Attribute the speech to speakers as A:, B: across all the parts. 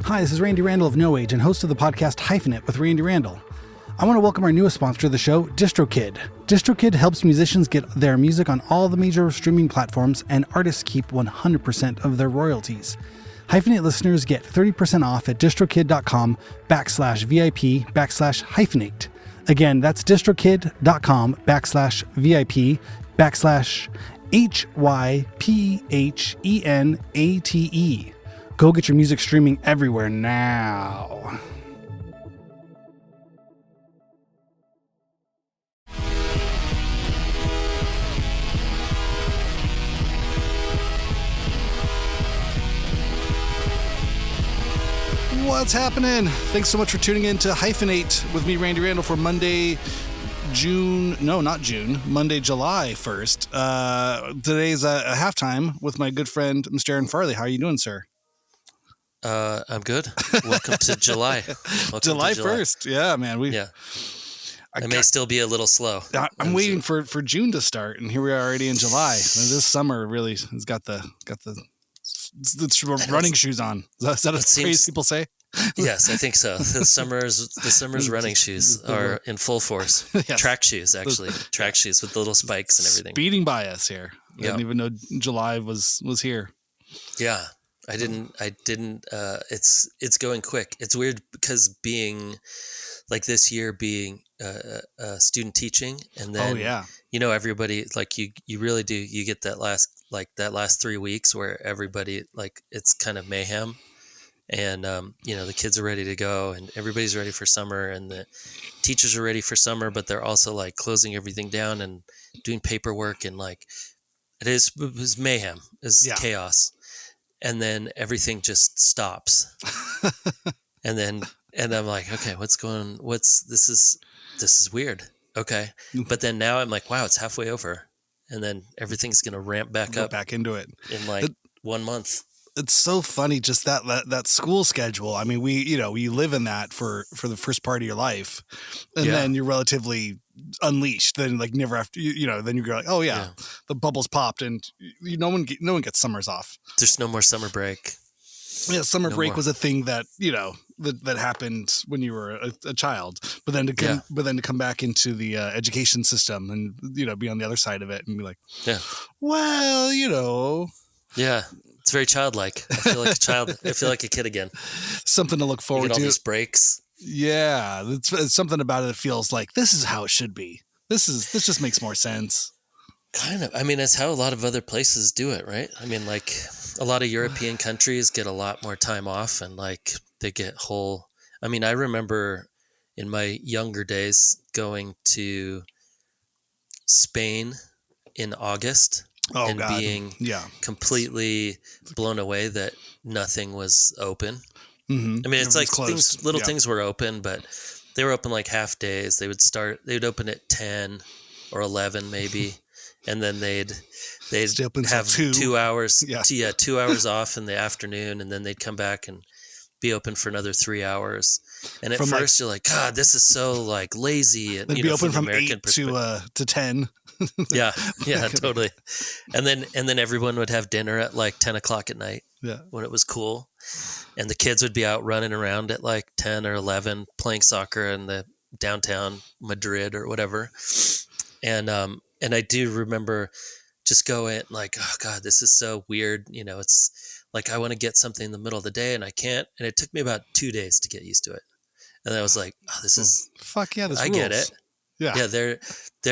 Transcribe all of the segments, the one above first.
A: Hi, this is Randy Randall of No Age and host of the podcast Hyphenate with Randy Randall. I want to welcome our newest sponsor of the show, DistroKid. DistroKid helps musicians get their music on all the major streaming platforms, and artists keep 100% of their royalties. Hyphenate listeners get 30% off at distrokid.com/VIP/hyphenate. Again, that's distrokid.com/VIP/HYPHENATE. Go get your music streaming everywhere now. What's happening? Thanks so much for tuning in to Hyphenate with me, Randy Randall, for Monday, Monday, July 1st. Today's a halftime with my good friend, Mr. Aaron Farley. How are you doing, sir?
B: I'm good. Welcome to July.
A: July 1st. Yeah, man.
B: I may still be a little slow.
A: I'm waiting for June to start, and here we are already in July. This summer really has got the running shoes on. Is that a phrase people say?
B: Yes, I think so. The summer's running shoes are in full force. Yes. Track shoes, actually. Track shoes with the little spikes and everything.
A: Speeding by us here. I didn't even know July was here.
B: Yeah. I didn't it's going quick. It's weird because being like this year being student teaching, and then everybody, like you really do, you get that last 3 weeks where everybody, like, it's kind of mayhem, and the kids are ready to go and everybody's ready for summer, and the teachers are ready for summer, but they're also like closing everything down and doing paperwork, and like it was mayhem. It's chaos. And then everything just stops. and I'm like, okay, this is weird. Okay. But then now I'm like, wow, it's halfway over. And then everything's going to ramp back up.
A: Back into it.
B: In like 1 month.
A: It's so funny, just that school schedule. I mean, you live in that for the first part of your life, and then you're relatively unleashed. Then, like, never after, then you're like, oh yeah, the bubbles popped, and no one gets summers off.
B: There's no more summer break.
A: Yeah, summer break was a thing that that happened when you were a child, but then to come back into the education system and be on the other side of it and be like,
B: yeah. It's very childlike. I feel like a child. I feel like a kid again.
A: Something to look forward to.
B: All these breaks.
A: Yeah, it's something about it that feels like this is how it should be. This just makes more sense.
B: Kind of. I mean, that's how a lot of other places do it, right? I mean, like a lot of European countries get a lot more time off, and like they get whole. I mean, I remember in my younger days going to Spain in August. Being completely blown away that nothing was open. Mm-hmm. I mean, it's like things were open, but they were open like half days. They'd open at 10 or 11 maybe. And then they'd have 2 hours, 2 hours off in the afternoon. And then they'd come back and be open for another 3 hours. And at first you're like, God, this is so like lazy. And
A: they'd be open from 8 to 10.
B: yeah, totally. And then everyone would have dinner at like 10 o'clock at night when it was cool. And the kids would be out running around at like 10 or 11 playing soccer in the downtown Madrid or whatever. And I do remember just going like, oh God, this is so weird. It's like, I want to get something in the middle of the day and I can't. And it took me about 2 days to get used to it. And then I was like, oh, this is
A: fuck yeah. This
B: I
A: rules.
B: get it. Yeah. They're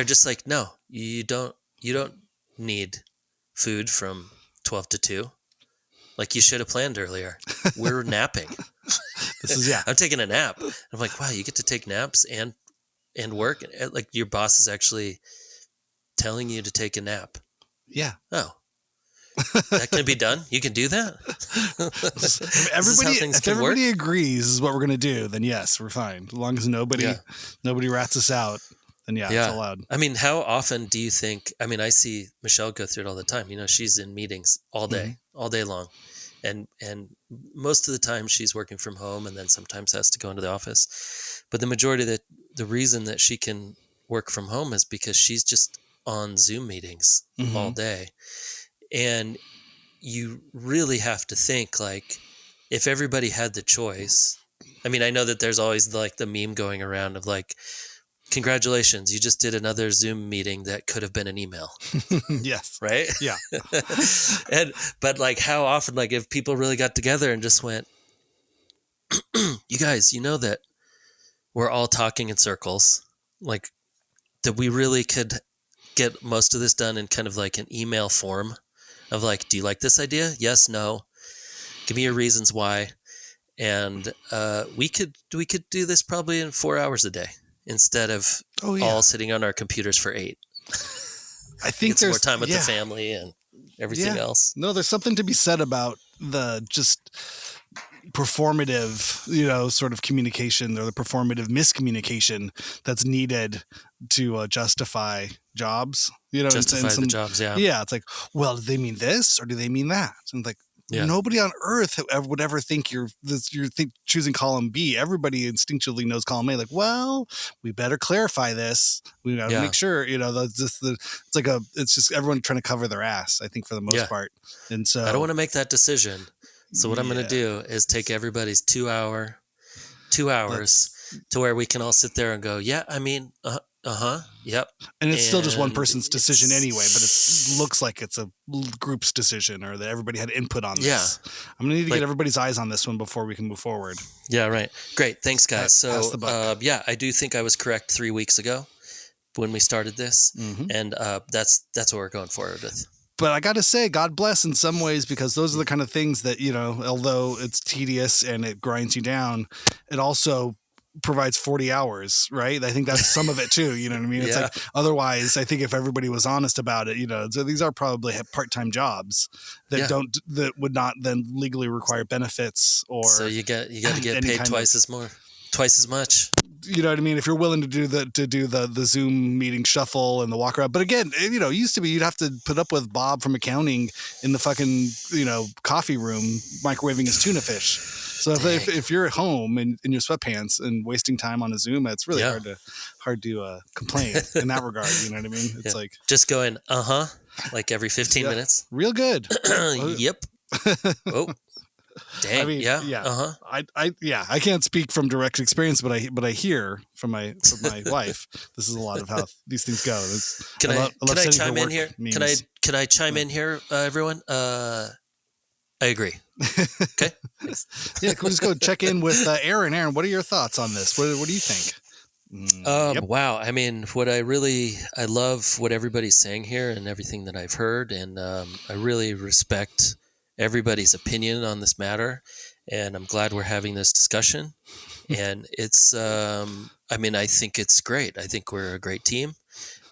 B: just like, no, you don't need food from 12 to 2. Like, you should have planned earlier. We're napping. I'm taking a nap. I'm like, wow, you get to take naps and work. Like, your boss is actually telling you to take a nap.
A: Yeah.
B: Oh, that can be done. You can do that.
A: If everybody agrees is what we're going to do, then yes, we're fine. As long as nobody rats us out, then it's allowed.
B: I mean, how often do you think, I mean, I see Michelle go through it all the time. She's in meetings all day, all day long. And most of the time she's working from home and then sometimes has to go into the office. But the majority of the reason that she can work from home is because she's just on Zoom meetings all day. And you really have to think like, if everybody had the choice, I mean, I know that there's always like the meme going around of like, congratulations, you just did another Zoom meeting that could have been an email.
A: Yes.
B: Right?
A: Yeah.
B: But like how often, like if people really got together and just went, you guys, you know that we're all talking in circles, like that we really could get most of this done in kind of like an email form of like, do you like this idea? Yes, no. Give me your reasons why. And we could do this probably in 4 hours a day instead of all sitting on our computers for 8.
A: I think there's
B: more time with the family and everything else.
A: No, there's something to be said about the just performative, sort of communication, or the performative miscommunication that's needed to justify jobs.
B: Justify the jobs, yeah.
A: Yeah, it's like, well, do they mean this or do they mean that? And like, nobody on earth would ever think you're choosing column B. Everybody instinctually knows column A. Like, well, we better clarify this. We got to make sure. It's just everyone trying to cover their ass, I think, for the most part. And so
B: I don't want to make that decision. So what I'm going to do is take everybody's 2 hours to where we can all sit there and go, yeah, I mean, yep.
A: And it's still just one person's decision anyway, but it looks like it's a group's decision, or that everybody had input on this.
B: Yeah.
A: I'm going to need to get everybody's eyes on this one before we can move forward.
B: Yeah, right. Great. Thanks, guys. So, I do think I was correct 3 weeks ago when we started this. Mm-hmm. And that's what we're going forward with.
A: But I got to say, God bless in some ways, because those are the kind of things that, although it's tedious and it grinds you down, it also provides 40 hours, right? I think that's some of it too. You know what I mean? It's like, otherwise, I think if everybody was honest about it, so these are probably part-time jobs that would not then legally require benefits, or
B: so you got to get paid twice as much.
A: You know what I mean? If you're willing to do the Zoom meeting shuffle and the walk around. But again, it used to be you'd have to put up with Bob from accounting in the fucking, coffee room microwaving his tuna fish. So if you're at home in your sweatpants and wasting time on a Zoom, it's really hard to complain in that regard. You know what I mean? It's like
B: just going, like every 15 minutes.
A: Real good.
B: Yep. Oh. Dang, I mean,
A: I can't speak from direct experience, but I hear from my wife. This is a lot of how these things go.
B: Can I chime in here? Can I chime in here, everyone? I agree. Okay.
A: Yeah, can we just go check in with Aaron? Aaron, what are your thoughts on this? What do you think?
B: Wow. I mean, I love what everybody's saying here and everything that I've heard, and I really respect everybody's opinion on this matter, and I'm glad we're having this discussion. And it's I think it's great. I think we're a great team,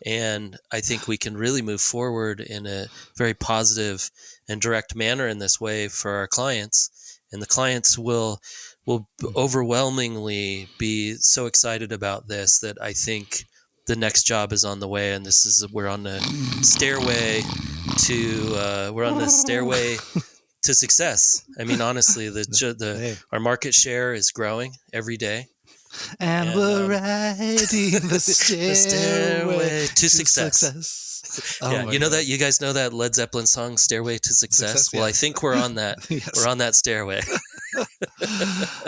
B: and I think we can really move forward in a very positive and direct manner in this way for our clients, and the clients will overwhelmingly be so excited about this that I think the next job is on the way, and we're on the stairway to success. I mean, honestly, our market share is growing every day,
A: and we're riding the stairway
B: to success. You know that, you guys know that Led Zeppelin song, "Stairway to Success." Well, I think we're on that. Yes. We're on that stairway.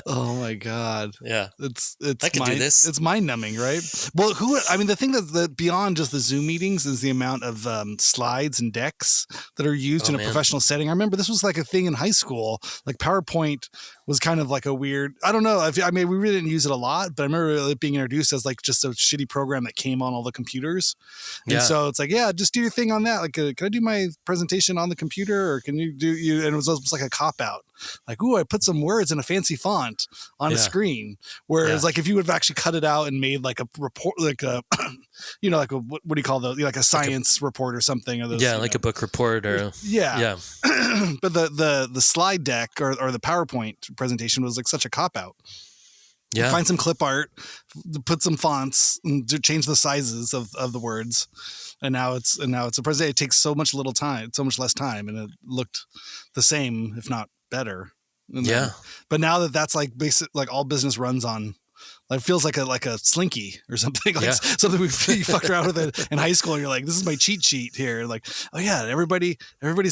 A: Oh my God!
B: Yeah,
A: it's
B: I can do this.
A: It's mind numbing, right? Well, the thing that beyond just the Zoom meetings is the amount of slides and decks that are used in a professional setting. I remember this was like a thing in high school. Like PowerPoint was kind of like a weird. I don't know. We really didn't use it a lot, but I remember it being introduced as like just a shitty program that came on all the computers. And so it's like, just do your thing on that. Like, can I do my presentation on the computer, or can you do you? And it was almost like a cop out. Like, ooh, I put some words in a fancy font on a screen. Whereas, like, if you would have actually cut it out and made like a report, like a, like a, what do you call those? Like a science report or something. Or those,
B: like a book report or
A: But the slide deck or the PowerPoint presentation was like such a cop out. Yeah. Find some clip art, put some fonts, and change the sizes of the words, and now it's a presentation. It takes so much less time, and it looked the same, if not better. But now that's like basic, like all business runs on It feels like a slinky or something, like something you fucked around with it in high school. And you're like, this is my cheat sheet here. Like, oh yeah, everybody's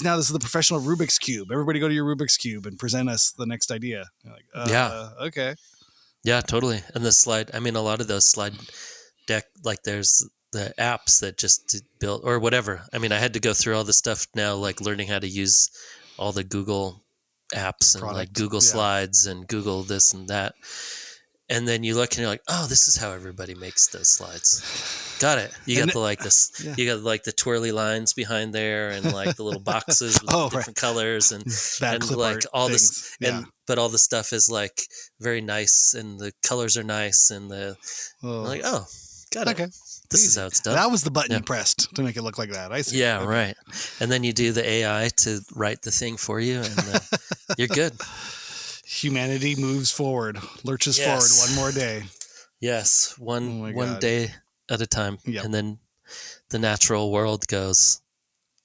A: now, this is the professional Rubik's Cube. Everybody go to your Rubik's Cube and present us the next idea. You're like, okay.
B: Yeah, totally. And the slide, I mean, a lot of those slide deck, like there's the apps that just built or whatever. I mean, I had to go through all the stuff now, like learning how to use all the Google apps and like Google Slides and Google this and that. And then you look and you're like, oh, this is how everybody makes those slides. Got it. You got you got like the twirly lines behind there and like the little boxes with different colors and like all this. But all the stuff is like very nice and the colors are nice and like, oh, got it. Okay. This is how it's done.
A: That was the button you pressed to make it look like that. I see.
B: Yeah, right. And then you do the AI to write the thing for you and you're good.
A: Humanity moves forward, lurches forward one more day.
B: Yes, one day at a time. Yep. And then the natural world goes,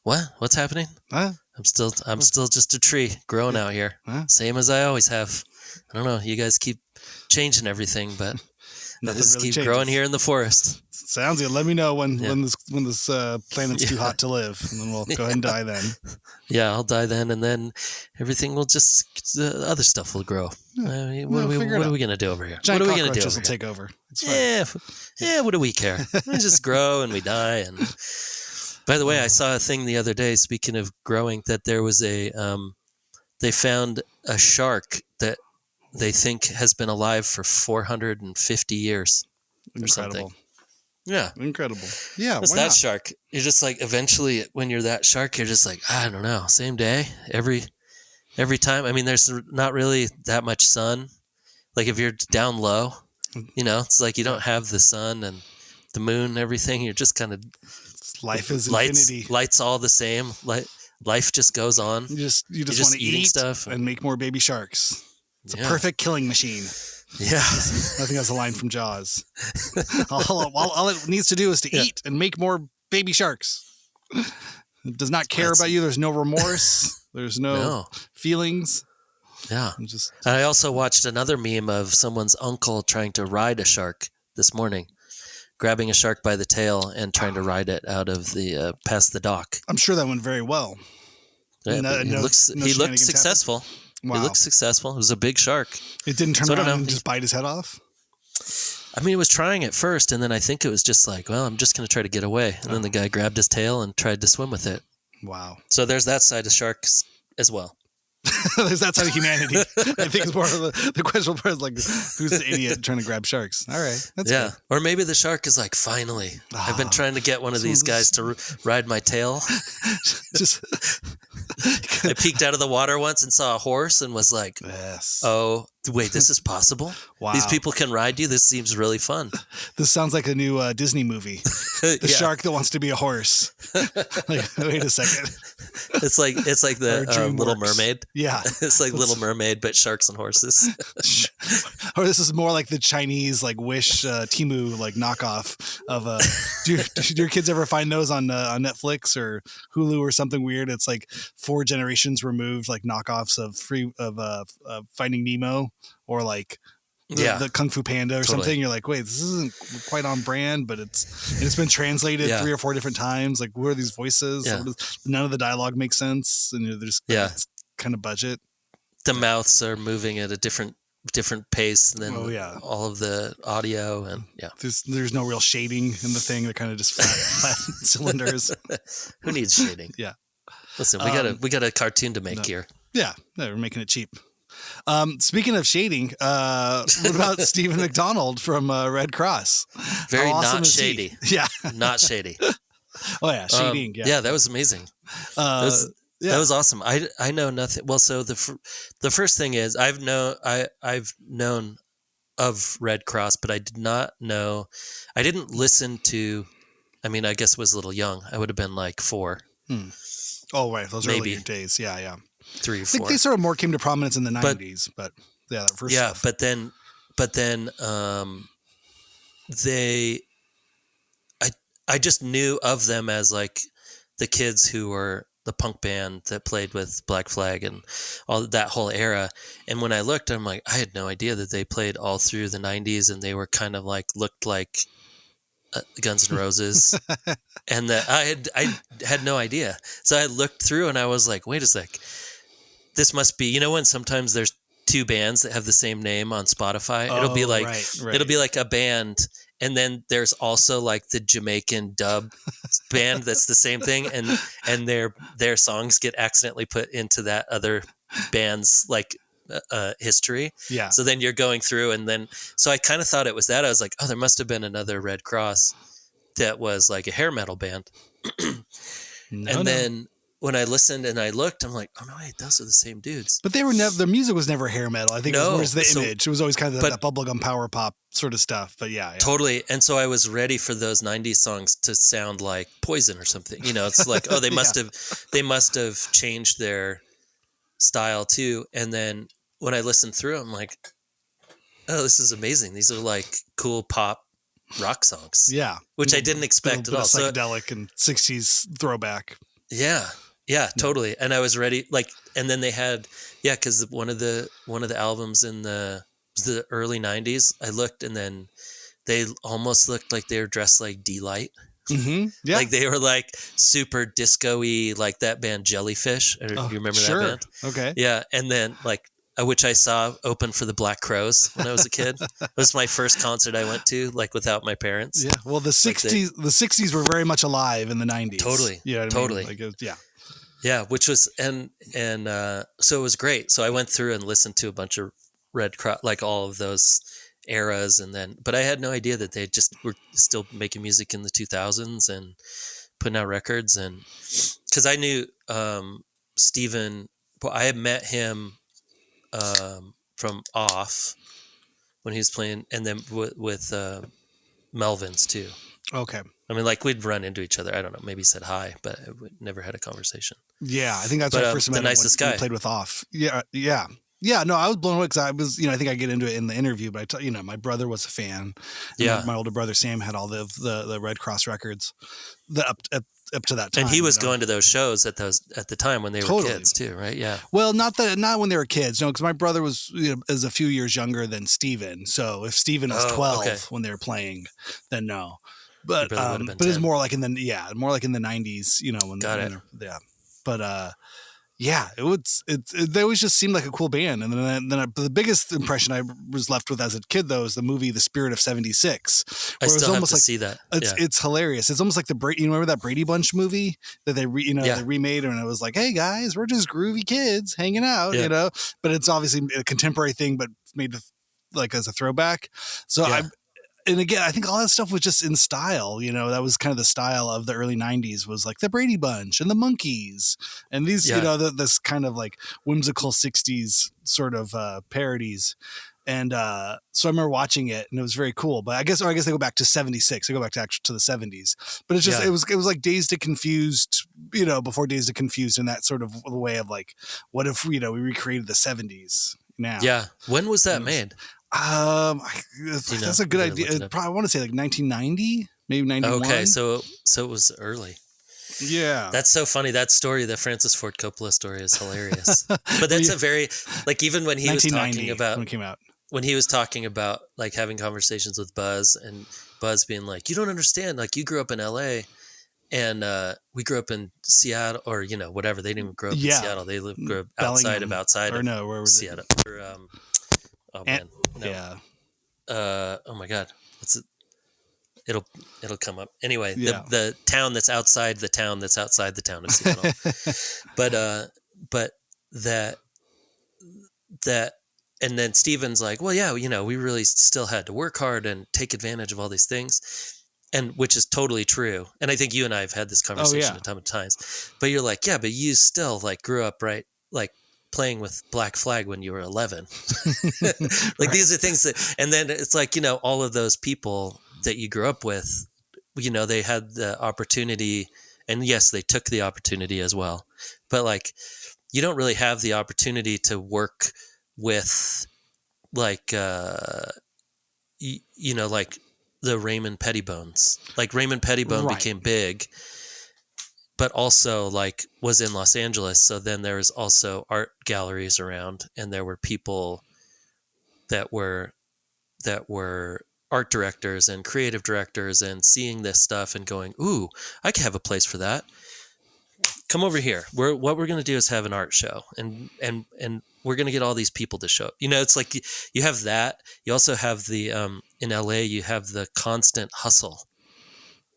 B: what? What's happening? Huh? I'm still just a tree growing out here. Huh? Same as I always have. I don't know. You guys keep changing everything, but I just really keep growing here in the forest.
A: Sounds good. Let me know when this planet's too hot to live, and then we'll go ahead and die then.
B: Yeah, I'll die then, and then everything will just other stuff will grow. What are we going to do over here?
A: Giant
B: what are we going to do?
A: Will take over.
B: Yeah. What do we care? We just grow and we die. And by the way, I saw a thing the other day. Speaking of growing, that there was they found a shark that they think has been alive for 450 years.
A: Incredible.
B: Or something. Yeah.
A: Incredible. Yeah.
B: What's that shark? You're just like, eventually when you're that shark, you're just like, I don't know, same day, every time. I mean, there's not really that much sun. Like if you're down low, it's like you don't have the sun and the moon and everything. You're just kind of
A: life is infinity.
B: Lights all the same. Life just goes on.
A: You just want to eat stuff and make more baby sharks. It's a perfect killing machine.
B: Yeah.
A: I think that's a line from Jaws. All it needs to do is to eat and make more baby sharks. It does not care about you. There's no remorse. There's no feelings.
B: Yeah. I also watched another meme of someone's uncle trying to ride a shark this morning, grabbing a shark by the tail and trying to ride it out of the past the dock.
A: I'm sure that went very well.
B: Yeah, he looked successful. Wow. He looked successful. It was a big shark.
A: It didn't turn around and just bite his head off?
B: I mean, it was trying at first, and then I think it was just like, well, I'm just going to try to get away. And then the guy grabbed his tail and tried to swim with it.
A: Wow.
B: So there's that side of sharks as well.
A: There's that side of humanity. I think it's more of the question part is like, who's the idiot trying to grab sharks? All right. That's good.
B: Or maybe the shark is like, finally, I've been trying to get one of these guys to ride my tail. I peeked out of the water once and saw a horse and was like, oh, wait, this is possible? Wow. These people can ride you? This seems really fun.
A: This sounds like a new Disney movie. The shark that wants to be a horse. Like, wait a second.
B: It's like the Little Mermaid.
A: Yeah.
B: It's like Little Mermaid, but sharks and horses.
A: Or this is more like the Chinese, like Wish Temu, like knockoff of do your kids ever find those on Netflix or Hulu or something weird? It's like 4 generations removed, like knockoffs of Finding Nemo or like the Kung Fu Panda or something. You're like, wait, this isn't quite on brand, but it's been translated 3 or 4 different times. Like, who are these voices? None of the dialogue makes sense, and there's it's kind of budget.
B: The mouths are moving at a different pace than all of the audio, and
A: there's no real shading in the thing. They're kind of just flat cylinders.
B: Who needs shading?
A: Yeah.
B: Listen, we got a cartoon to make here.
A: Yeah, we're making it cheap. Speaking of shading, what about Steven McDonald from Redd Kross?
B: Very awesome not shady.
A: Yeah,
B: not shady.
A: Oh yeah, shading.
B: Yeah, that was amazing. That was awesome. I know nothing. Well, so the first thing is I've known of Redd Kross, but I did not know. I didn't listen to. I mean, I guess I was a little young. I would have been like 4.
A: Oh right, those earlier days. Yeah.
B: 3 or 4.
A: I think they sort of more came to prominence in the 90s, but that first stuff.
B: but then I just knew of them as like the kids who were the punk band that played with Black Flag and all that whole era. And when I looked, I'm like, I had no idea that they played all through the 90s, and they were kind of like, looked like Guns N' Roses. And that I had no idea. So I looked through and I was like, wait a sec. This must be, when sometimes there's two bands that have the same name on Spotify, it'll be like,
A: right.
B: It'll be like a band. And then there's also like the Jamaican dub band that's the same thing, and their songs get accidentally put into that other band's like history.
A: Yeah.
B: So then you're going through, and then so I kind of thought it was that. I was like, oh, there must have been another Redd Kross that was like a hair metal band. Then when I listened and I looked, I'm like, oh no, wait, those are the same dudes.
A: But they were never. The music was never hair metal. I think it was the image. It was always kind of that bubblegum power pop sort of stuff. But yeah,
B: totally. And so I was ready for those '90s songs to sound like Poison or something. It's like, oh, they must have changed their style too. And then when I listened through, I'm like, oh, this is amazing. These are like cool pop rock songs.
A: Yeah,
B: which I didn't expect at all.
A: Psychedelic and '60s throwback.
B: Yeah, totally. And I was ready, like, and then they had, because one of the albums in the early '90s, I looked, and then they almost looked like they were dressed like D-Light.
A: Mm-hmm. Yeah,
B: like they were like super disco-y, like that band Jellyfish. Do you remember that band?
A: Okay.
B: Yeah, and then like, which I saw open for the Black Crowes when I was a kid. It was my first concert I went to, like without my parents.
A: Yeah, well, the '60s were very much alive in the '90s.
B: Totally, totally.
A: I mean? Like,
B: yeah, which was and so it was great. So I went through and listened to a bunch of Redd Kross, like all of those eras, but I had no idea that they just were still making music in the 2000s and putting out records. And because I knew Steven, I had met him from Off when he was playing, and then with Melvins too.
A: Okay.
B: I mean, like we'd run into each other. I don't know. Maybe said hi, but we never had a conversation.
A: Yeah, I think that's when I first met him.
B: The nicest guy.
A: We played with Off. Yeah. No, I was blown away because I was, I think I get into it in the interview, but my brother was a fan.
B: Yeah.
A: My older brother Sam had all the Redd Kross records up to that time.
B: And he was going to those shows at the time when they were kids too, right? Yeah.
A: Well, not when they were kids, because my brother was is a few years younger than Steven. So if Steven was 12 when they were playing, then no. But it's more like in the 90s, when
B: Got it.
A: But they always just seemed like a cool band. And then the biggest impression I was left with as a kid though is the movie The Spirit of '76.
B: I still have to see that.
A: It's hilarious. It's almost like remember that Brady Bunch movie that they they remade, and it was like, hey guys, we're just groovy kids hanging out, But it's obviously a contemporary thing, but made with, like as a throwback. So and again, I think all that stuff was just in style, that was kind of the style of the early '90s, was like the Brady Bunch and the Monkees and these, this kind of like whimsical '60s sort of parodies. And so I remember watching it, and it was very cool. But I guess they go back to '76. They go back to the '70s. But it's just it was like Dazed and Confused, before Dazed and Confused, in that sort of way of like, what if we recreated the '70s now?
B: Yeah. When was that made?
A: That's a good idea. I want to say like 1990, maybe 91.
B: Okay, so it was early.
A: Yeah,
B: that's so funny. That story, the Francis Ford Coppola story, is hilarious. But that's a very even when he was talking about
A: when it came out,
B: when he was talking about like having conversations with Buzz, and Buzz being like, "You don't understand. Like you grew up in L.A. and we grew up in Seattle, or whatever. They didn't even grow up in Seattle. They grew up outside of
A: where was
B: Seattle."
A: It?
B: Oh man, no.
A: Yeah.
B: Oh my God, what's it? It'll come up anyway. The town that's outside the town that's outside the town of Seattle. but that, and then Steven's like, well, yeah, we really still had to work hard and take advantage of all these things, and which is totally true. And I think you and I have had this conversation a ton of times. But you're like, yeah, but you still like grew up right, like playing with Black Flag when you were 11. Like these are things that, and then it's like, all of those people that you grew up with, they had the opportunity, and yes, they took the opportunity as well. But like, you don't really have the opportunity to work with like, like the Raymond Pettibones. Like Raymond Pettibone became big but also like was in Los Angeles. So then there was also art galleries around, and there were people that were art directors and creative directors and seeing this stuff and going, ooh, I could have a place for that. Come over here. What we're going to do is have an art show, and we're going to get all these people to show up. You know, it's like you have that. You also have the in LA, you have the constant hustle.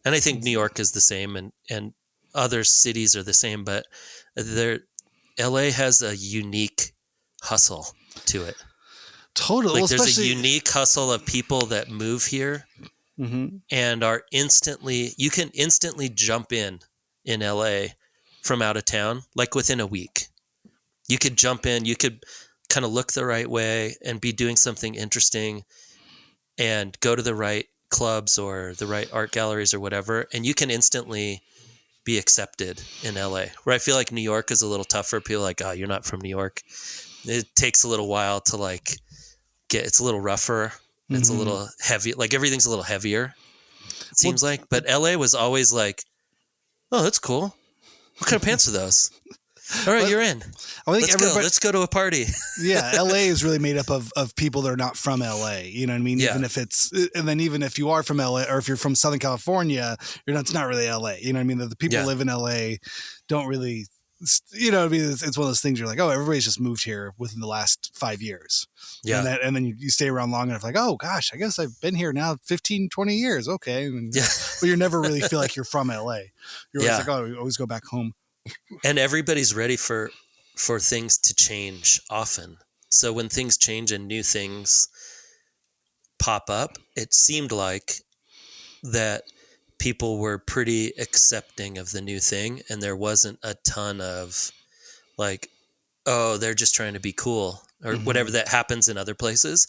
B: And I think New York is the same, and other cities are the same, but LA has a unique hustle to it.
A: Totally.
B: Like there's a unique hustle of people that move here and are you can instantly jump in LA from out of town, like within a week. You could jump in, you could kind of look the right way and be doing something interesting and go to the right clubs or the right art galleries or whatever, and you can instantly be accepted in LA. Where I feel like New York is a little tougher. People are like, oh, you're not from New York. It takes a little while to like it's a little rougher. It's a little heavy. Like everything's a little heavier, it seems like. But LA was always like, oh, that's cool. What kind of pants are those? All right, you're in. I think let's go to a party.
A: Yeah, LA is really made up of people that are not from LA. You know what I mean? Yeah. Even if you are from LA, or if you're from Southern California, it's not really LA. You know what I mean? The people who live in LA don't really, you know what I mean? It's one of those things you're like, oh, everybody's just moved here within the last 5 years. Yeah. And then you stay around long enough, like, oh gosh, I guess I've been here now 15, 20 years. Okay. But you never really feel like you're from LA. You're always like, oh, we always go back home.
B: And everybody's ready for things to change often. So when things change and new things pop up, it seemed like that people were pretty accepting of the new thing, and there wasn't a ton of like, oh, they're just trying to be cool or whatever that happens in other places.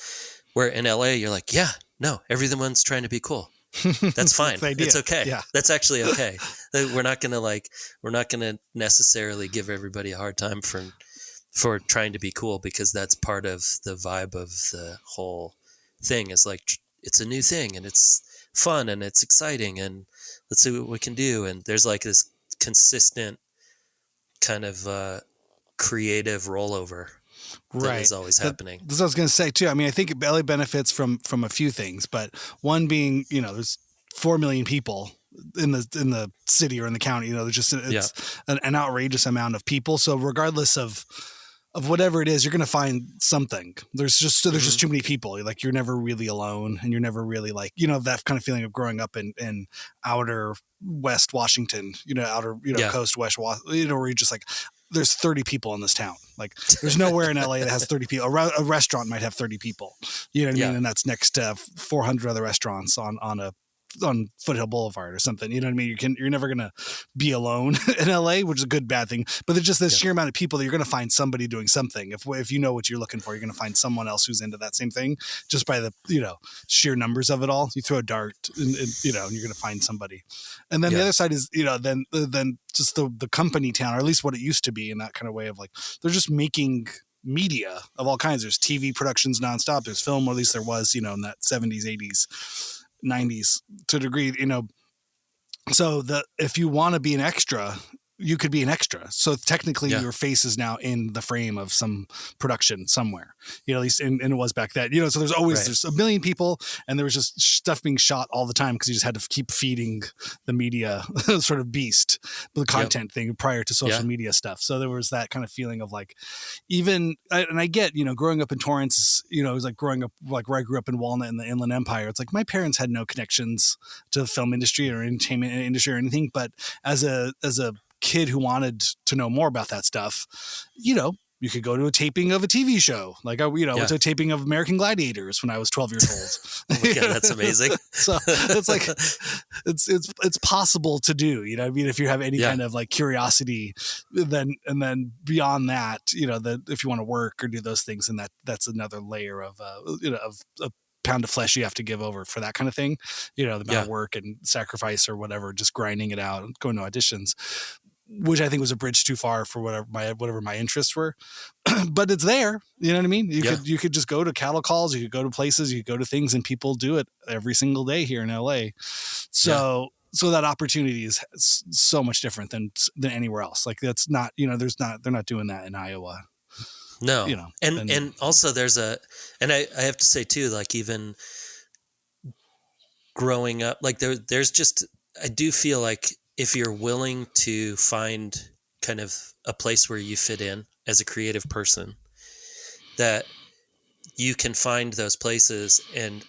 B: Where in LA, you're like, yeah, no, everyone's trying to be cool. That's fine. It's okay. Yeah. That's actually okay. We're not going to necessarily give everybody a hard time for trying to be cool, because that's part of the vibe of the whole thing. Is like, it's a new thing and it's fun and it's exciting and let's see what we can do. And there's like this consistent kind of creative rollover. That is always happening.
A: That's what I was going to say too. I mean, I think LA benefits from a few things, but one being, there's 4 million people in the city or in the county. There's just an outrageous amount of people. So regardless of whatever it is, you're going to find something. There's just too many people. Like you're never really alone, and you're never really like, that kind of feeling of growing up in outer West Washington, coast West, where you're just like, there's 30 people in this town. Like there's nowhere in LA that has 30 people. A restaurant might have 30 people, you know what I mean? And that's next to 400 other restaurants on Foothill Boulevard or something. You know what I mean? You're never going to be alone in LA, which is a good, bad thing. But there's just this sheer amount of people that you're going to find somebody doing something. If you know what you're looking for, you're going to find someone else who's into that same thing, just by the, sheer numbers of it all. You throw a dart and you're going to find somebody. And then the other side is, then just the company town, or at least what it used to be, in that kind of way of like, they're just making media of all kinds. There's TV productions nonstop. There's film, or at least there was, in that 70s, 80s, 90s to a degree, so if you want to be an extra, you could be an extra. So technically your face is now in the frame of some production somewhere, at least, and it was back then, so there's always, there's a million people, and there was just stuff being shot all the time, because you just had to keep feeding the media sort of beast, the content thing prior to social media stuff. So there was that kind of feeling of like, and I get, growing up in Torrance, it was like growing up, like where I grew up in Walnut in the Inland Empire. It's like my parents had no connections to the film industry or entertainment industry or anything, but as a kid who wanted to know more about that stuff, you could go to a taping of a TV show. Like I went to a taping of American Gladiators when I was 12 years old.
B: Oh my God, that's amazing.
A: So it's like, it's possible to do, if you have any kind of like curiosity, and then beyond that, that if you want to work or do those things, and that's another layer of a pound of flesh you have to give over for that kind of thing, the amount of work and sacrifice or whatever, just grinding it out and going to auditions, which I think was a bridge too far for whatever my interests were. But it's there, you know what I mean? You could just go to cattle calls, you could go to places, you could go to things, and people do it every single day here in LA. So so that opportunity is so much different than anywhere else. Like that's not, they're not doing that in Iowa.
B: No. And also there's and I have to say too, like even growing up, like there's just, I do feel like if you're willing to find kind of a place where you fit in as a creative person, that you can find those places. And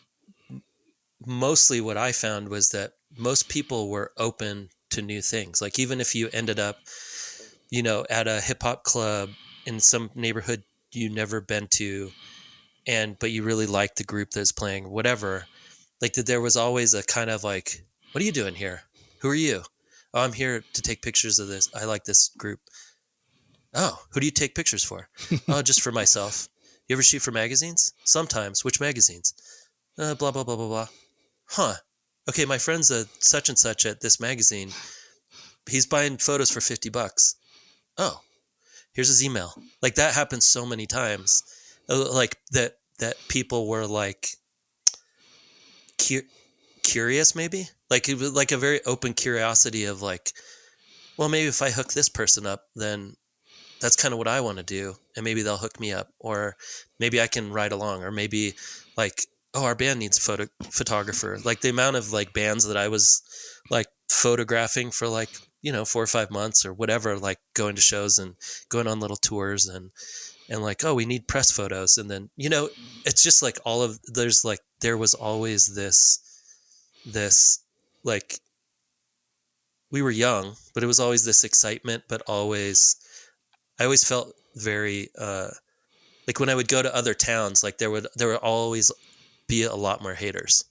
B: mostly what I found was that most people were open to new things. Like even if you ended up, at a hip hop club in some neighborhood you never been to, but you really liked the group that's playing, whatever, like that there was always a kind of like, what are you doing here? Who are you? Oh, I'm here to take pictures of this. I like this group. Oh, who do you take pictures for? Oh, just for myself. You ever shoot for magazines? Sometimes. Which magazines? Blah, blah, blah, blah, blah. Huh. Okay, my friend's a such and such at this magazine. He's buying photos for $50. Oh, here's his email. Like that happens so many times. Like that people were like curious, maybe like it was like a very open curiosity of like, well, maybe if I hook this person up, then that's kind of what I want to do, and maybe they'll hook me up, or maybe I can ride along, or maybe like, oh, our band needs a photographer. Like the amount of like bands that I was like photographing for like 4 or 5 months or whatever, like going to shows and going on little tours and like, oh, we need press photos, and then it's just like there was always this like, we were young, but it was always this excitement, but I always felt very like when I would go to other towns, like there would always be a lot more haters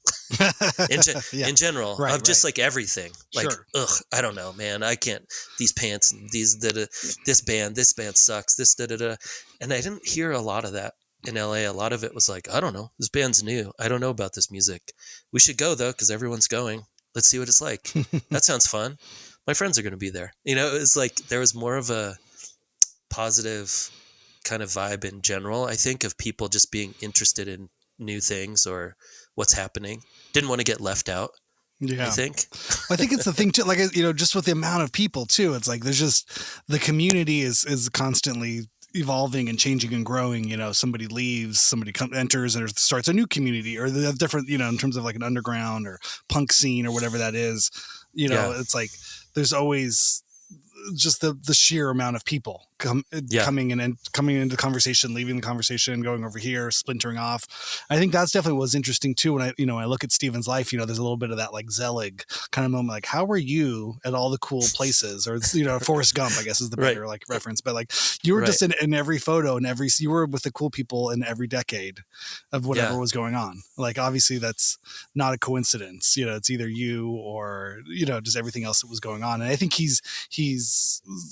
B: in general, right, of just like everything. Like, sure. Ugh, I don't know, man. I can't, these pants, this band sucks, this da-da-da. And I didn't hear a lot of that in LA. A lot of it was like, I don't know, this band's new. I don't know about this music. We should go though, because everyone's going. Let's see what it's like. That sounds fun. My friends are going to be there. It was like, there was more of a positive kind of vibe in general, I think, of people just being interested in new things or what's happening. Didn't want to get left out. Yeah. I think
A: it's the thing too, like, just with the amount of people too, it's like, there's just, the community is constantly evolving and changing and growing. Somebody leaves, somebody enters, and starts a new community, or the different, in terms of like an underground or punk scene or whatever that is, yeah. It's like, there's always just the sheer amount of people coming in and coming into the conversation, leaving the conversation, going over here, splintering off. I think that's definitely was interesting too. When I look at Steven's life, there's a little bit of that like Zelig kind of moment, like, how were you at all the cool places? Or Forrest Gump, I guess, is the better like reference, but like, you were just in every photo and you were with the cool people in every decade of whatever was going on. Like, obviously that's not a coincidence. It's either you or just everything else that was going on. And I think he's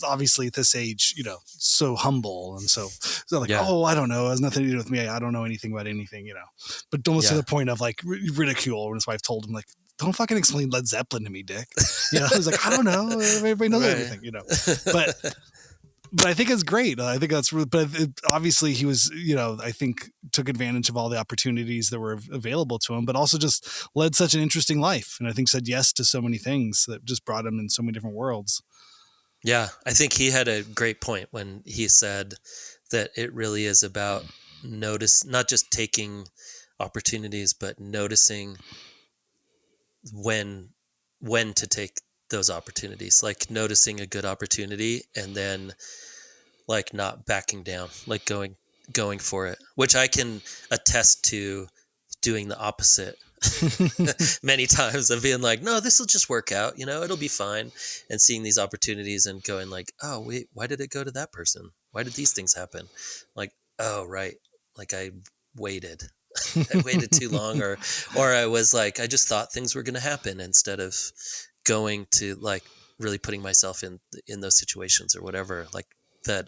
A: obviously at this age, so humble and so like, oh, I don't know, it has nothing to do with me. I don't know anything about anything, but almost to the point of like ridicule when his wife told him, like, don't fucking explain Led Zeppelin to me, dick. I was like, I don't know. Everybody knows everything, but I think it's great. I think that's, but obviously he was, I think took advantage of all the opportunities that were available to him, but also just led such an interesting life. And I think said yes to so many things that just brought him in so many different worlds.
B: Yeah, I think he had a great point when he said that it really is about not just taking opportunities, but noticing when to take those opportunities, like noticing a good opportunity and then like not backing down, like going for it, which I can attest to doing the opposite many times, of being like, no, this will just work out, it'll be fine, and seeing these opportunities and going like, oh wait, why did it go to that person? Why did these things happen? Like, oh right, like I waited too long, or I was like, I just thought things were going to happen instead of going to like really putting myself in those situations or whatever. Like that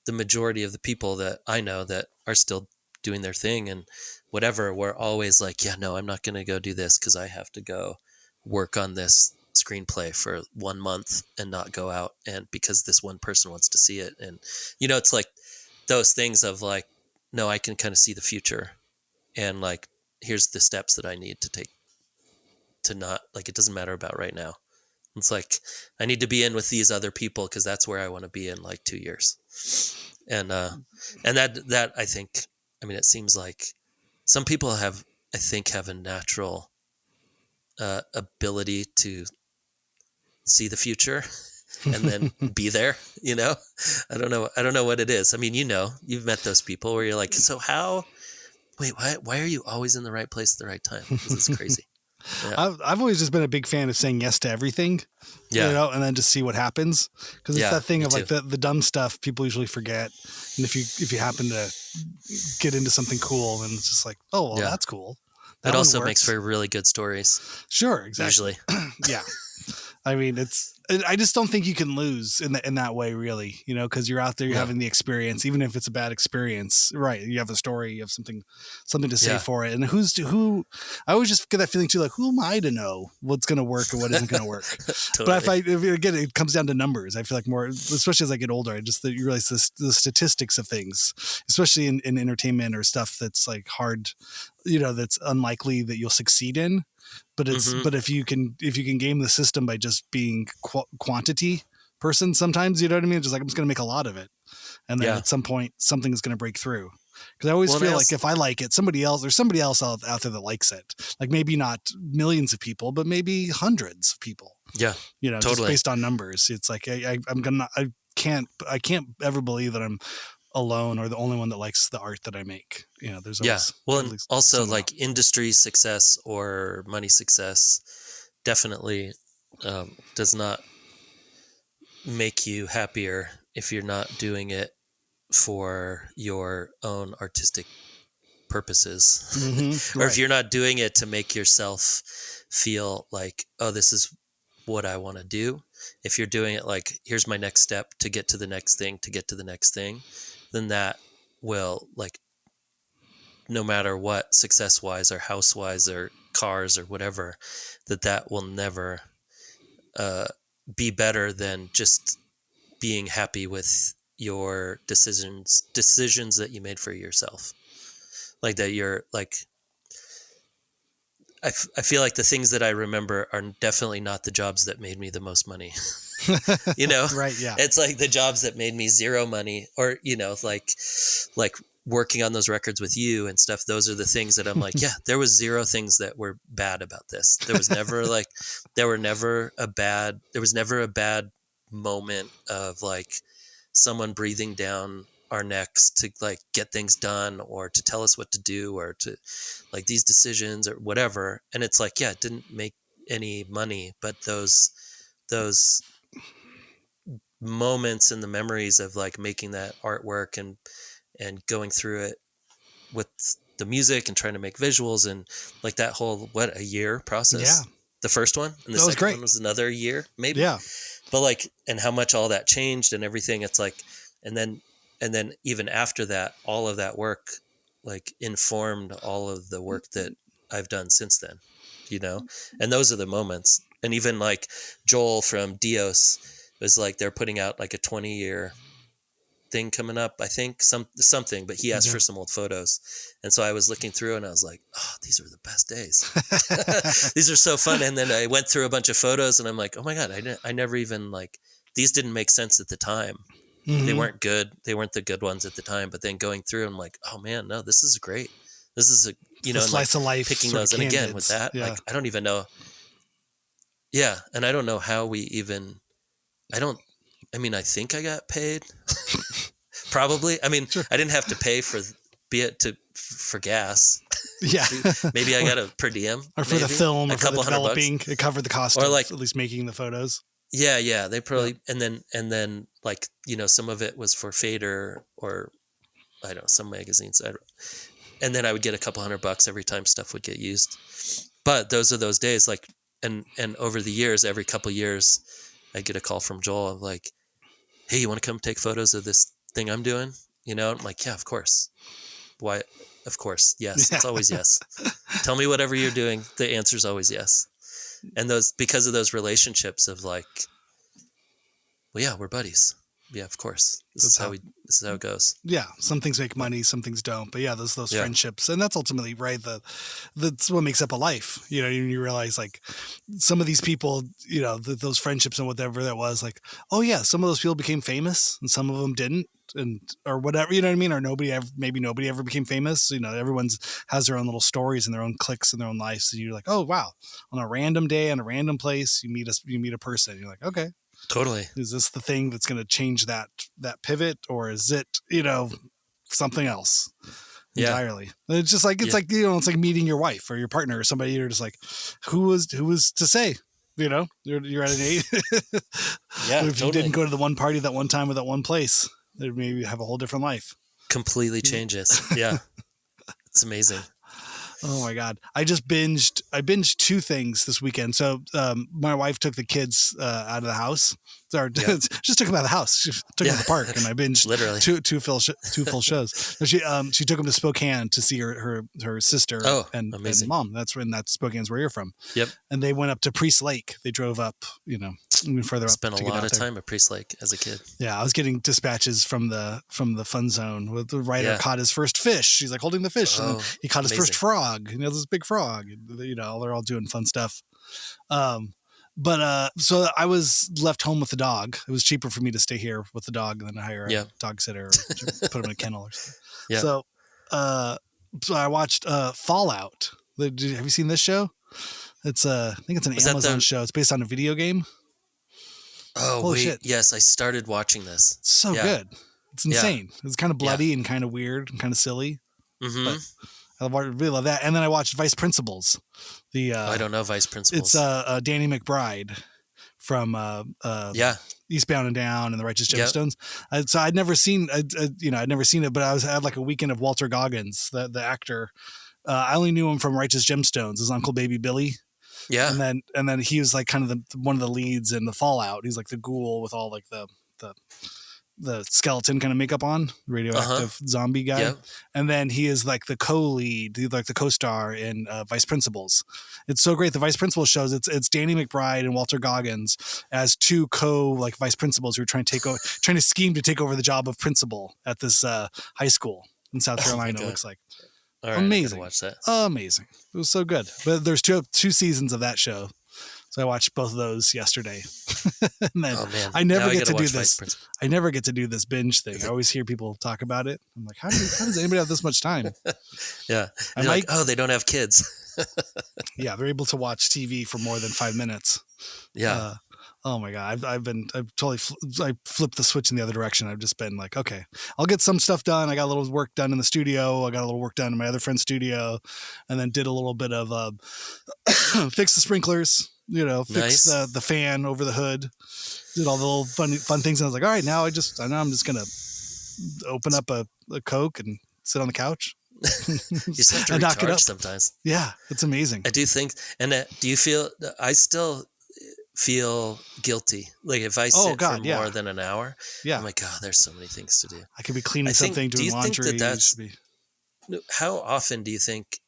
B: the majority of the people that I know that are still doing their thing and whatever, we're always like, yeah, no, I'm not going to go do this because I have to go work on this screenplay for 1 month and not go out, and because this one person wants to see it. And it's like those things of like, no, I can kind of see the future, and like, here's the steps that I need to take. to not like, it doesn't matter about right now. It's like, I need to be in with these other people because that's where I want to be in like 2 years. And that I think, I mean, it seems like some people have a natural ability to see the future and then be there, you know? I don't know what it is. I mean, you've met those people where you're like, so why are you always in the right place at the right time? This is crazy.
A: Yeah. I've always just been a big fan of saying yes to everything, and then just see what happens. Because it's that thing of like the dumb stuff people usually forget. And if you happen to get into something cool, then it's just like, oh, well, that's cool.
B: It also makes for really good stories.
A: Sure, exactly.
B: Usually.
A: Yeah. I mean, I just don't think you can lose in that way, really, because you're out there, you're having the experience, even if it's a bad experience, right? You have a story, you have something to say for it. And who, I always just get that feeling too, like, who am I to know what's going to work or what isn't going to work? Totally. But again, it comes down to numbers. I feel like more, especially as I get older, you realize the statistics of things, especially in entertainment or stuff that's like hard, that's unlikely that you'll succeed in. But but if you can game the system by just being quantity person, sometimes, you know what I mean? Just like, I'm just going to make a lot of it. And then at some point, something is going to break through. Because I always feel like if I like it, there's somebody else out there that likes it. Like maybe not millions of people, but maybe hundreds of people.
B: Yeah.
A: Totally. Just based on numbers. It's like, I can't ever believe that I'm alone or the only one that likes the art that I make. There's always,
B: and also like industry success or money success definitely does not make you happier if you're not doing it for your own artistic purposes. Or if you're not doing it to make yourself feel like, oh, this is what I want to do. If you're doing it like, here's my next step to get to the next thing, then that will, like, no matter what, success wise or house wise or cars or whatever, that will never be better than just being happy with your decisions that you made for yourself. Like that you're like, I feel like the things that I remember are definitely not the jobs that made me the most money.
A: Right. Yeah.
B: It's like the jobs that made me zero money, or, like working on those records with you and stuff. Those are the things that I'm like, yeah, there was zero things that were bad about this. There was never there was never a bad moment of like someone breathing down our necks to like get things done or to tell us what to do or to like these decisions or whatever. And it's like, yeah, it didn't make any money, but those moments and the memories of like making that artwork and going through it with the music and trying to make visuals and like that whole, a year process. Yeah. The first one and the second one was another year, maybe.
A: Yeah.
B: But like, and how much all that changed and everything. It's like, and then even after that, all of that work like informed all of the work that I've done since then, and those are the moments. And even like Joel from Dios was like, they're putting out like a 20-year thing coming up, I think something, but he asked for some old photos. And so I was looking through and I was like, oh, these are the best days. These are so fun. And then I went through a bunch of photos and I'm like, oh my God, I never even like, these didn't make sense at the time. Mm-hmm. They weren't good. They weren't the good ones at the time, but then going through, I'm like, oh man, no, this is great. This is a,
A: slice of life,
B: picking those. And again, with that, like, I don't even know. Yeah. And I don't know how we even, I think I got paid. Probably. I mean, sure. I didn't have to pay for gas.
A: Yeah.
B: Maybe I got a per diem.
A: Or for the film,
B: a
A: or for
B: couple
A: the developing. It covered the cost of
B: like,
A: at least making the photos.
B: Yeah. They probably, and then like, some of it was for Fader or I don't know, some magazines. And then I would get a couple $100 every time stuff would get used. But those are those days, like, and over the years, every couple of years, I get a call from Joel of like, hey, you want to come take photos of this thing I'm doing? I'm like, yeah, of course. Why? Of course. Yes. It's always yes. Tell me whatever you're doing. The answer is always yes. And because of those relationships of like, well, yeah, we're buddies. Yeah, of course. This is how it goes.
A: Yeah, some things make money, some things don't. But yeah, those friendships, and that's ultimately right. That's what makes up a life. You know, you realize like some of these people, you know, those friendships and whatever that was. Like, oh yeah, some of those people became famous, and some of them didn't, and or whatever. You know what I mean? Or nobody ever became famous. You know, everyone's has their own little stories and their own cliques and their own lives. And you're like, oh wow, on a random day, in a random place, you meet a person. You're like, okay.
B: Totally.
A: Is this the thing that's going to change that pivot, or is it, you know, something else entirely? It's just like, it's like, you know, it's like meeting your wife or your partner or somebody. You're just like, who was to say, you know, you're at an age.
B: Yeah.
A: If you didn't go to the one party that one time or that one place, they'd maybe have a whole different life.
B: Completely changes. Yeah. It's amazing.
A: Oh my God. I binged two things this weekend. So my wife took the kids out of the house. Just took them out of the house. She took them to the park, and I binged
B: literally
A: two full shows. So she took them to Spokane to see her sister and mom. That's Spokane's where you're from.
B: Yep.
A: And they went up to Priest Lake. They drove up, you know, even further up.
B: Spent a lot of time at Priest Lake as a kid.
A: Yeah, I was getting dispatches from the fun zone. With the writer caught his first fish. He's like holding the fish, and he caught his first frog. You know, this big frog. You know, they're all doing fun stuff. But so I was left home with the dog. It was cheaper for me to stay here with the dog than to hire a dog sitter or put him in a kennel or something. Yeah. So I watched Fallout. Have you seen this show? It's I think it's an Amazon show. It's based on a video game.
B: Oh, holy shit. Yes, I started watching this.
A: It's so good. It's insane. It's kind of bloody and kind of weird and kind of silly. Mm-hmm. But I really love that. And then I watched Vice Principals.
B: I don't know Vice Principals.
A: It's Danny McBride from Eastbound and Down and The Righteous Gemstones. So I'd never seen it, but I had like a weekend of Walter Goggins, the actor. I only knew him from Righteous Gemstones, his Uncle Baby Billy.
B: Yeah.
A: And then he was like kind of one of the leads in the Fallout. He's like the ghoul with all like the skeleton kind of makeup on, radioactive zombie guy. Yep. And then he is like the co-lead, like the co-star in Vice Principals. It's so great. The Vice Principals shows it's Danny McBride and Walter Goggins as two vice principals who are trying to scheme to take over the job of principal at this high school in South Carolina. It looks like.
B: All right,
A: amazing.
B: Watch that.
A: Amazing. It was so good. But there's two seasons of that show. So I watched both of those yesterday. And then I never get to do this. I never get to do this binge thing. I always hear people talk about it. I'm like, how does anybody have this much time?
B: Yeah. They don't have kids.
A: Yeah, they're able to watch TV for more than 5 minutes.
B: Yeah.
A: Oh my God. I flipped the switch in the other direction. I've just been like, okay, I'll get some stuff done. I got a little work done in the studio. I got a little work done in my other friend's studio, and then did a little bit of fix the sprinklers, you know, fix the fan over the hood, did all the little fun things. And I was like, all right, now I know I'm just going to open up a Coke and sit on the couch.
B: You just have to recharge sometimes.
A: Yeah. It's amazing.
B: I do think. And do you feel, I still feel guilty, like if I sit for more than an hour. I'm like, God, there's so many things to do.
A: I could be cleaning something, doing laundry.
B: How often do you think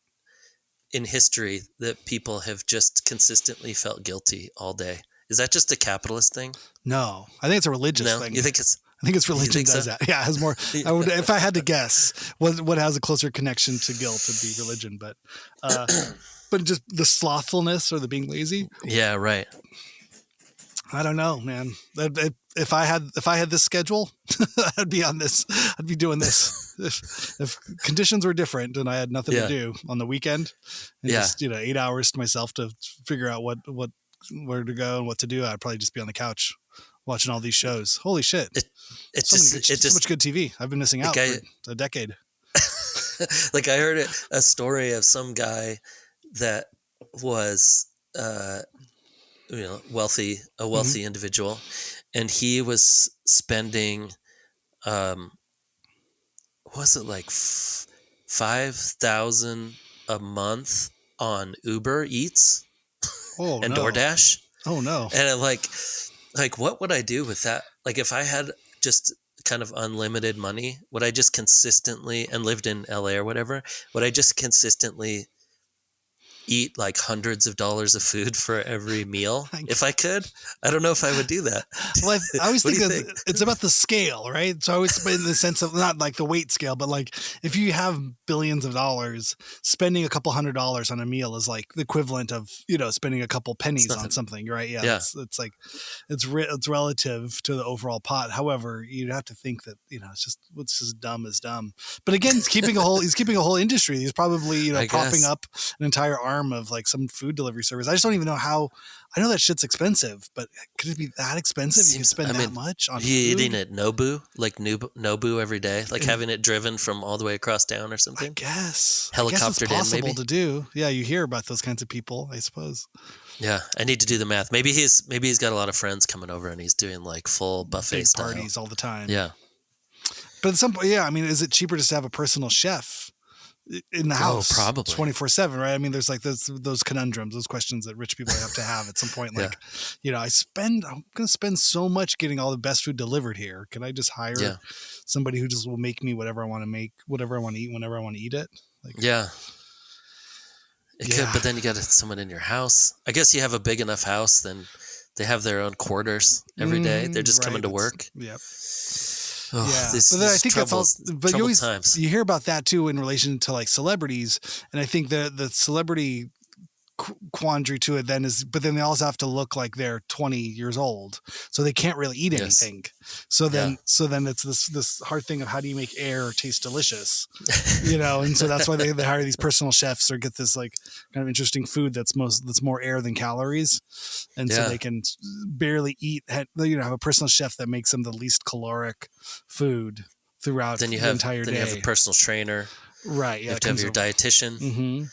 B: in history that people have just consistently felt guilty all day? Is that just a capitalist thing?
A: No, I think it's a religious thing.
B: You think it's?
A: I think it's religion does that. Yeah, it has more. If I had to guess, what has a closer connection to guilt would be religion, but just the slothfulness or the being lazy.
B: Yeah, right.
A: I don't know, man. If I had this schedule, I'd be on this. I'd be doing this. If conditions were different and I had nothing to do on the weekend, and just 8 hours to myself to figure out where to go and what to do, I'd probably just be on the couch watching all these shows. Holy shit! It's so much good TV. I've been missing out for a decade.
B: Like I heard a story of some guy that was wealthy individual, and he was spending was it like $5,000 a month on Uber Eats and DoorDash.
A: Oh no.
B: And I'm like what would I do with that? Like if I had just kind of unlimited money, would I just consistently, and lived in LA or whatever, would I just consistently eat like hundreds of dollars of food for every meal if I could. I don't know if I would do that.
A: Well, I always think
B: think?
A: it's about the scale, right? So I always in the sense of not like the weight scale, but like if you have billions of dollars, spending a couple $100 on a meal is like the equivalent of, spending a couple pennies on something, right? Yeah. It's like, it's relative to the overall pot. However, you'd have to think that, it's just dumb is dumb. But again, he's keeping a whole industry. He's probably, propping up an entire arm of like some food delivery service. I just don't even know how. I know that shit's expensive, but could it be that expensive? You can spend that much on food?
B: Eating at Nobu, like Nobu every day, like having it driven from all the way across town or something.
A: I guess.
B: Helicoptered
A: it's possible
B: in, maybe?
A: to do. Yeah, you hear about those kinds of people, I suppose.
B: Yeah, I need to do the math. Maybe he's got a lot of friends coming over and he's doing like full buffet
A: big
B: style
A: parties all the time.
B: Yeah.
A: But at some point, I mean, is it cheaper just to have a personal chef in the house?
B: Probably
A: 24/7, right? I mean, there's like those conundrums, those questions that rich people have to have at some point. Like, I'm going to spend so much getting all the best food delivered here. Can I just hire somebody who just will make me whatever I want to make, whatever I want to eat, whenever I want to eat it? Like,
B: it could, but then you got someone in your house. I guess you have a big enough house, then they have their own quarters every day. They're just coming to work.
A: Yep.
B: Oh,
A: but then I think that's all. But
B: times.
A: You hear about that too in relation to like celebrities, and I think the celebrity quandary to it then is, but then they also have to look like they're 20 years old, so they can't really eat anything. So then it's this hard thing of how do you make air taste delicious, and so that's why they hire these personal chefs or get this like kind of interesting food that's more air than calories, and so they can barely eat. Have a personal chef that makes them the least caloric food throughout the entire day.
B: Then you have a personal trainer,
A: right?
B: You have to have your dietitian.
A: Mm-hmm.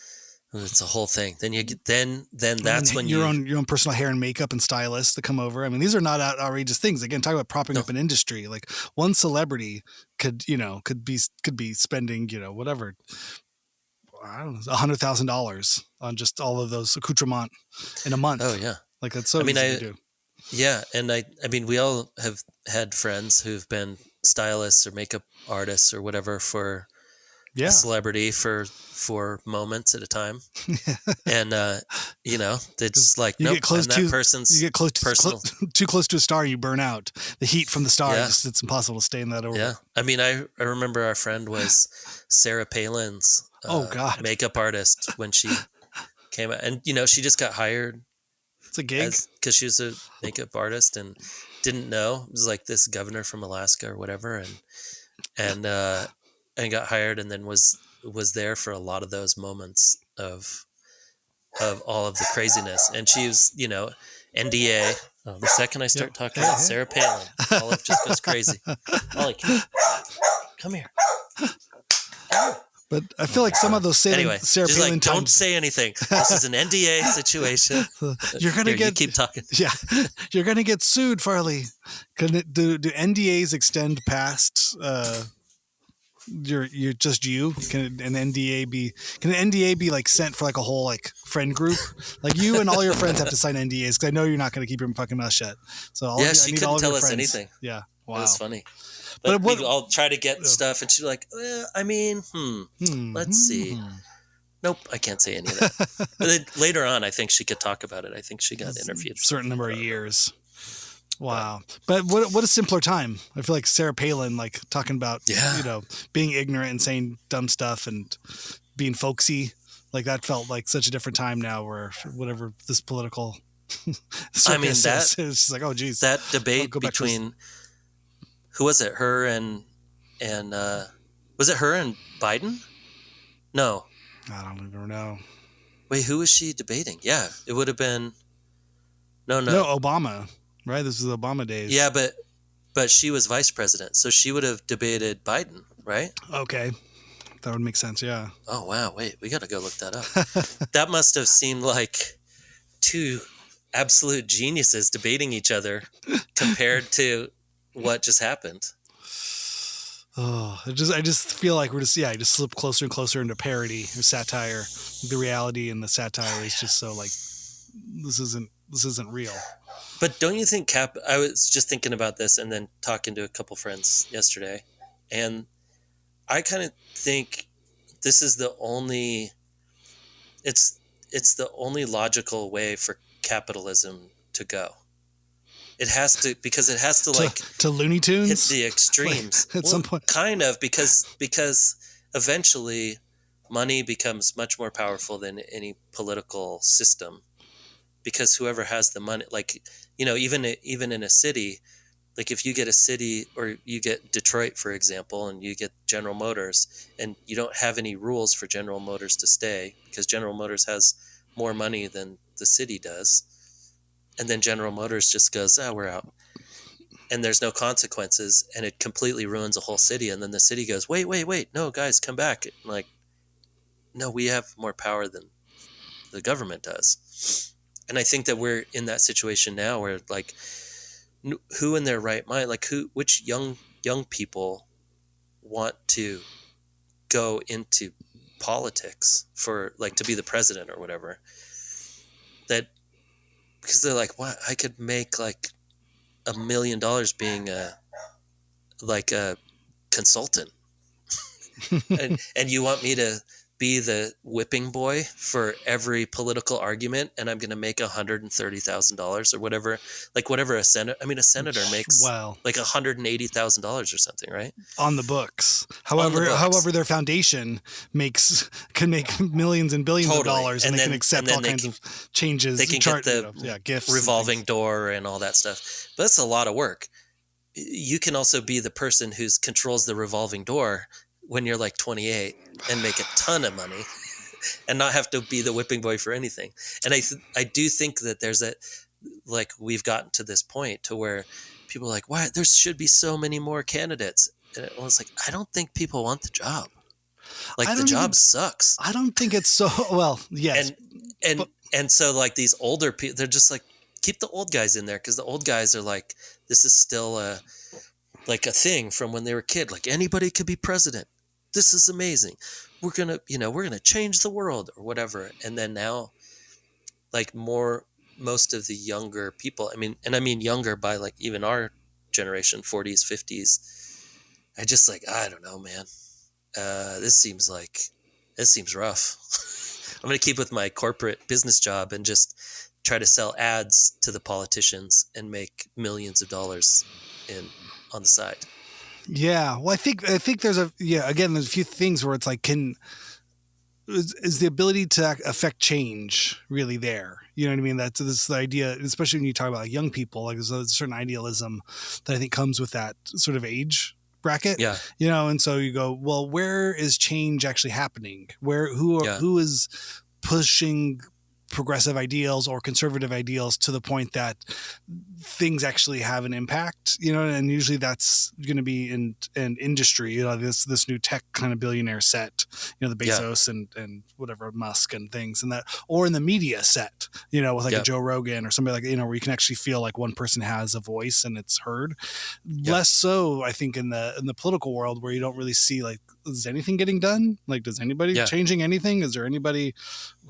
B: It's a whole thing. Then you get that's when
A: your own personal hair and makeup and stylist to come over. I mean, these are not outrageous things. Again, talk about propping up an industry. Like one celebrity could be spending whatever, I don't know, $100,000 on just all of those accoutrements in a month.
B: Oh yeah,
A: like that's so easy to do.
B: Yeah, and I mean, we all have had friends who've been stylists or makeup artists or whatever for. A celebrity for moments at a time, and it's like
A: you get close to
B: person's.
A: You get too close to a star, you burn out. The heat from the star, it's impossible to stay in that orbit.
B: Yeah, I mean, I remember our friend was Sarah Palin's makeup artist when she came out, and she just got hired.
A: It's a gig
B: because she was a makeup artist and didn't know it was like this governor from Alaska or whatever, and got hired and then was there for a lot of those moments of all of the craziness. And she was, NDA. Oh, the second I start talking about Sarah Palin, Olive just goes crazy. Ollie, come here.
A: But I feel like some of those Sarah Palin
B: times, don't say anything. This is an NDA situation.
A: You're gonna you
B: keep talking.
A: Yeah, you're gonna get sued, Farley. Do NDAs extend past? You're just you? Can an NDA be like sent for like a whole like friend group? Like you and all your friends have to sign NDAs because I know you're not going to keep your fucking mouth shut. So
B: she couldn't tell us anything.
A: Yeah, wow,
B: it was funny. But I'll try to get stuff, and she's like, let's see. Nope, I can't say any of that. But then later on, I think she could talk about it. I think she got interviewed.
A: A certain number of years. Wow. But what a simpler time. I feel like Sarah Palin, like talking about, being ignorant and saying dumb stuff and being folksy. Like that felt like such a different time now where whatever this political circus is, it's just like, oh geez.
B: That debate between, who was it? Her and was it her and Biden? No.
A: I don't even know.
B: Wait, who was she debating? Yeah, it would have been, no,
A: Obama. Right, this is Obama days.
B: Yeah, but she was vice president, so she would have debated Biden, right?
A: Okay, that would make sense. Yeah.
B: Oh wow! Wait, we got to go look that up. That must have seemed like two absolute geniuses debating each other compared to what just happened.
A: Oh, I just feel like we're just slip closer and closer into parody or satire. The reality and the satire is just so like this isn't real.
B: But don't you think, Cap, I was just thinking about this and then talking to a couple friends yesterday, and I kind of think this is the only, it's it's the only logical way for capitalism to go. It has to, because it has to like
A: to Looney Tunes
B: hit the extremes
A: at some point.
B: Kind of, because eventually money becomes much more powerful than any political system, because whoever has the money, like, you know, even in a city, like if you get a city, or you get Detroit, for example, and you get General Motors, and you don't have any rules for General Motors to stay because General Motors has more money than the city does. And then General Motors just goes, we're out. And there's no consequences, and it completely ruins a whole city. And then the city goes, wait, no, guys, come back. And like, no, we have more power than the government does. And I think that we're in that situation now where, like, who in their right mind, like which young people want to go into politics for, like, to be the president or whatever, that, because they're like, what, I could make like $1 million being a consultant. and you want me to be the whipping boy for every political argument, and I'm going to make $130,000 or whatever, like whatever a senator makes, like $180,000 or something, right?
A: On the books. However, their foundation can make millions and billions of dollars, and they can accept all kinds of changes.
B: They can get the
A: gifts,
B: revolving door and all that stuff. But that's a lot of work. You can also be the person who controls the revolving door when you're like 28 and make a ton of money and not have to be the whipping boy for anything. And I do think that there's we've gotten to this point to where people are like, why, there should be so many more candidates. And it was like, I don't think people want the job. Like, the job sucks.
A: I don't think it's so, well, yes.
B: And so like these older people, they're just like, keep the old guys in there. 'Cause the old guys are like, this is still a thing from when they were a kid. Like, anybody could be president. This is amazing. We're going to change the world or whatever. And then now, like, most of the younger people, I mean younger by like even our generation, 40s, 50s. I just like, I don't know, man. This seems rough. I'm going to keep with my corporate business job and just try to sell ads to the politicians and make millions of dollars on the side.
A: Yeah. Well, I think there's there's a few things where it's like, is the ability to affect change really there? You know what I mean? That's this idea, especially when you talk about like young people, like there's a certain idealism that I think comes with that sort of age bracket.
B: Yeah.
A: You know, and so you go, well, where is change actually happening? Who is pushing progressive ideals or conservative ideals to the point that things actually have an impact, you know, and usually that's going to be in industry, you know, this new tech kind of billionaire set, you know, the Bezos and whatever, Musk and things, and that, or in the media set, you know, with like a Joe Rogan or somebody like, you know, where you can actually feel like one person has a voice and it's heard. Less so, I think, in the political world, where you don't really see like, is anything getting done? Like, does anybody changing anything? Is there anybody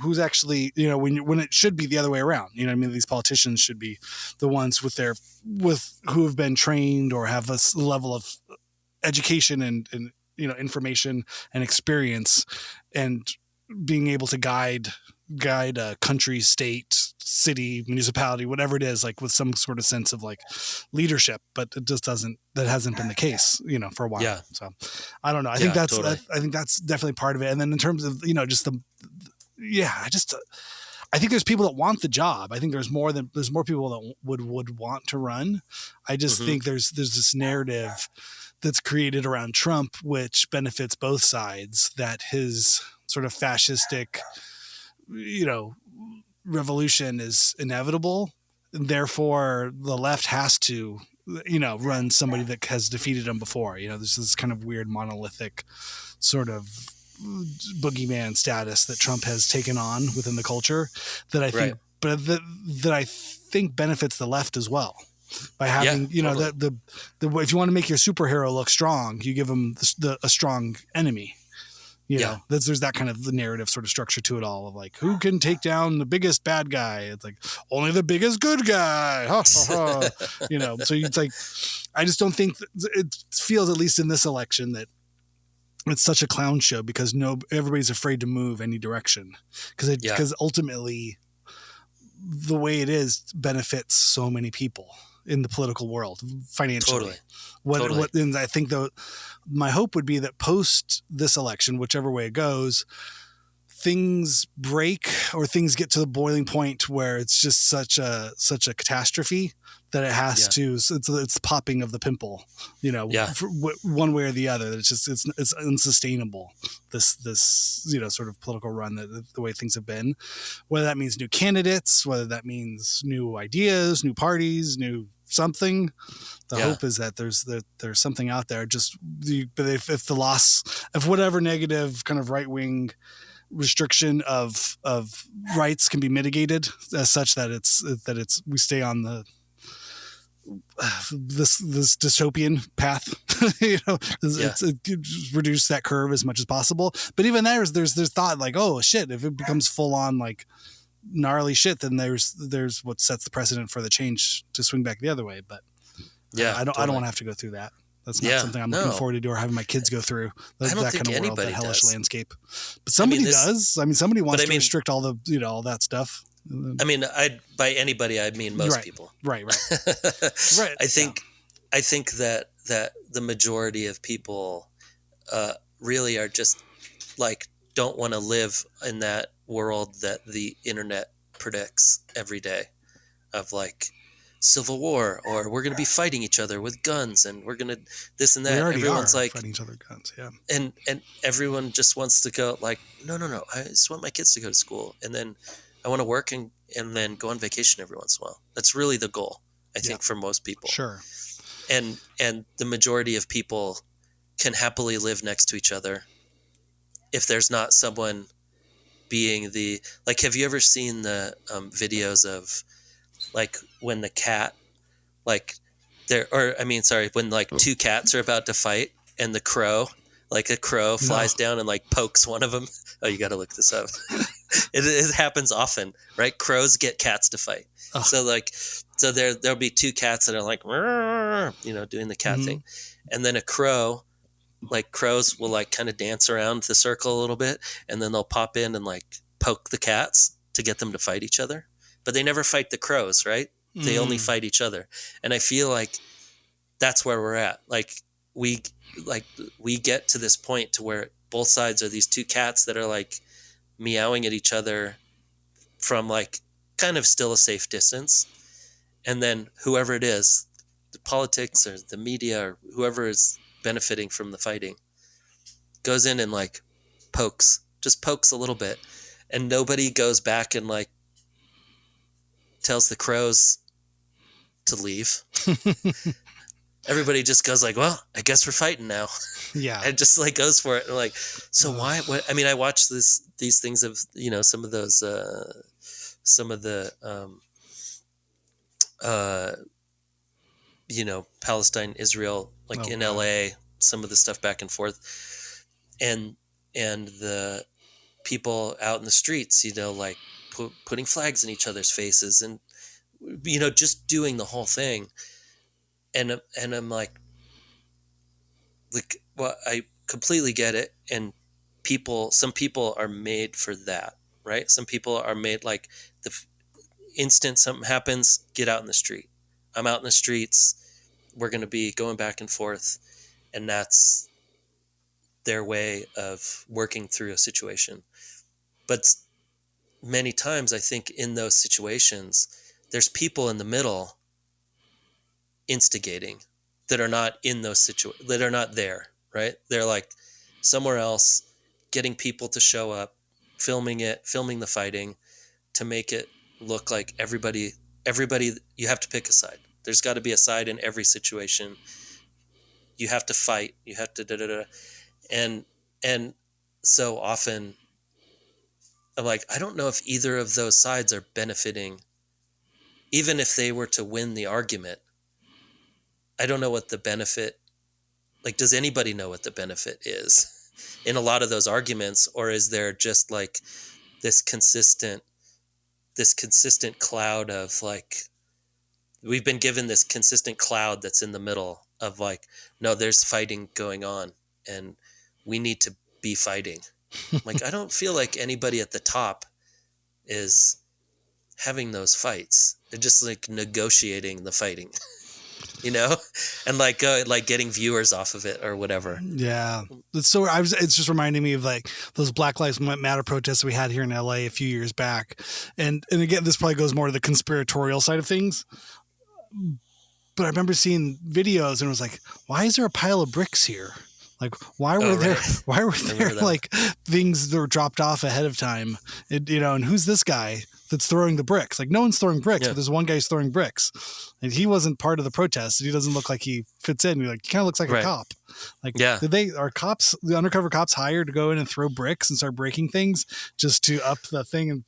A: who's actually, you know, when it should be the other way around, you know what I mean? These politicians should be the ones with who have been trained or have a level of education and you know, information and experience, and being able to guide a country, state, city, municipality, whatever it is, like with some sort of sense of like leadership. But it just that hasn't been the case, you know, for a while. So I don't know. I think that's definitely part of it. And then in terms of, you know, just I think there's people that want the job. I think there's more people that would want to run. I just think there's this narrative that's created around Trump, which benefits both sides, that his sort of fascistic, you know, revolution is inevitable. Therefore, the left has to, you know, run somebody that has defeated him before. You know, there's this kind of weird monolithic sort of boogeyman status that Trump has taken on within the culture that I think, but that I think benefits the left as well, by having, you know, the if you want to make your superhero look strong, you give him a strong enemy. You know, there's that kind of the narrative sort of structure to it all, of like, who can take down the biggest bad guy? It's like, only the biggest good guy. You know, so it's like, I just don't think it feels, at least in this election, that it's such a clown show because everybody's afraid to move any direction because ultimately the way it is benefits so many people in the political world financially.
B: Totally.
A: And I think though my hope would be that post this election, whichever way it goes, things break or things get to the boiling point where it's just such a catastrophe that it has to, it's popping of the pimple, one way or the other. It's just, it's unsustainable. This, sort of political run the way things have been, whether that means new candidates, whether that means new ideas, new parties, new something. The hope is that there's something out there. But if the loss of whatever negative kind of right-wing restriction of rights can be mitigated as such that we stay on this dystopian path, reduce that curve as much as possible. But even there's thought like, oh shit, if it becomes full on like gnarly shit, then there's what sets the precedent for the change to swing back the other way. But I don't want to have to go through that. That's not something I'm looking forward to do or having my kids go through.
B: I don't think
A: kind of world, that hellish
B: does.
A: Landscape. But somebody does. I mean, somebody wants to restrict all the, all that stuff.
B: I mean, by anybody, I mean most people.
A: Right.
B: Right. I think that the majority of people really are just like don't want to live in that world that the internet predicts every day of like civil war, or we're going to be fighting each other with guns, and we're going to this and that. Everyone's like
A: fighting each other with guns,
B: and everyone just wants to go like, no, I just want my kids to go to school, and then I want to work and then go on vacation every once in a while. That's really the goal, I think, for most people.
A: Sure.
B: And the majority of people can happily live next to each other if there's not someone being the like. Have you ever seen the videos of like when the cat like when like two cats are about to fight and a crow flies down and like pokes one of them? Oh, you got to look this up. It happens often, right? Crows get cats to fight. So there'll be two cats that are like, doing the cat thing. And then a crow, like crows will like kind of dance around the circle a little bit, and then they'll pop in and like poke the cats to get them to fight each other. But they never fight the crows, right? They only fight each other. And I feel like that's where we're at. Like we get to this point to where both sides are these two cats that are like meowing at each other from like kind of still a safe distance. And then whoever it is, the politics or the media or whoever is benefiting from the fighting, goes in and like pokes a little bit. And nobody goes back and like tells the crows to leave. Everybody just goes like, well, I guess we're fighting now.
A: Yeah.
B: And just like goes for it. And like, so why? What? I mean, I watched these things of, some of those, some of the, Palestine, Israel, like in LA, some of the stuff back and forth, and the people out in the streets, like putting flags in each other's faces and, just doing the whole thing. And I'm like, well, I completely get it. And some people are made for that, right? Some people are made like the instant something happens, get out in the street. I'm out in the streets. We're going to be going back and forth. And that's their way of working through a situation. But many times I think in those situations, there's people in the middle instigating that are not in those situations, that are not there, right? They're like somewhere else, getting people to show up, filming the fighting to make it look like everybody, you have to pick a side. There's got to be a side in every situation. You have to fight. You have to and so often I'm like, I don't know if either of those sides are benefiting. Even if they were to win the argument, I don't know what the benefit, like, does anybody know what the benefit is in a lot of those arguments? Or is there just like this consistent cloud of like, we've been given this consistent cloud that's in the middle of like, no, there's fighting going on and we need to be fighting. Like, I don't feel like anybody at the top is having those fights. They're just like negotiating the fighting, you know, and like getting viewers off of it or whatever.
A: Yeah. It's just reminding me of like those Black Lives Matter protests we had here in LA a few years back. And again, this probably goes more to the conspiratorial side of things. But I remember seeing videos and it was like, why is there a pile of bricks here? Like, why were there like things that were dropped off ahead of time? And who's this guy that's throwing the bricks? Like, no one's throwing bricks, but there's one guy's throwing bricks. And he wasn't part of the protest. He doesn't look like he fits in. He kind of looks like a cop. Like, did the undercover cops hired to go in and throw bricks and start breaking things just to up the thing and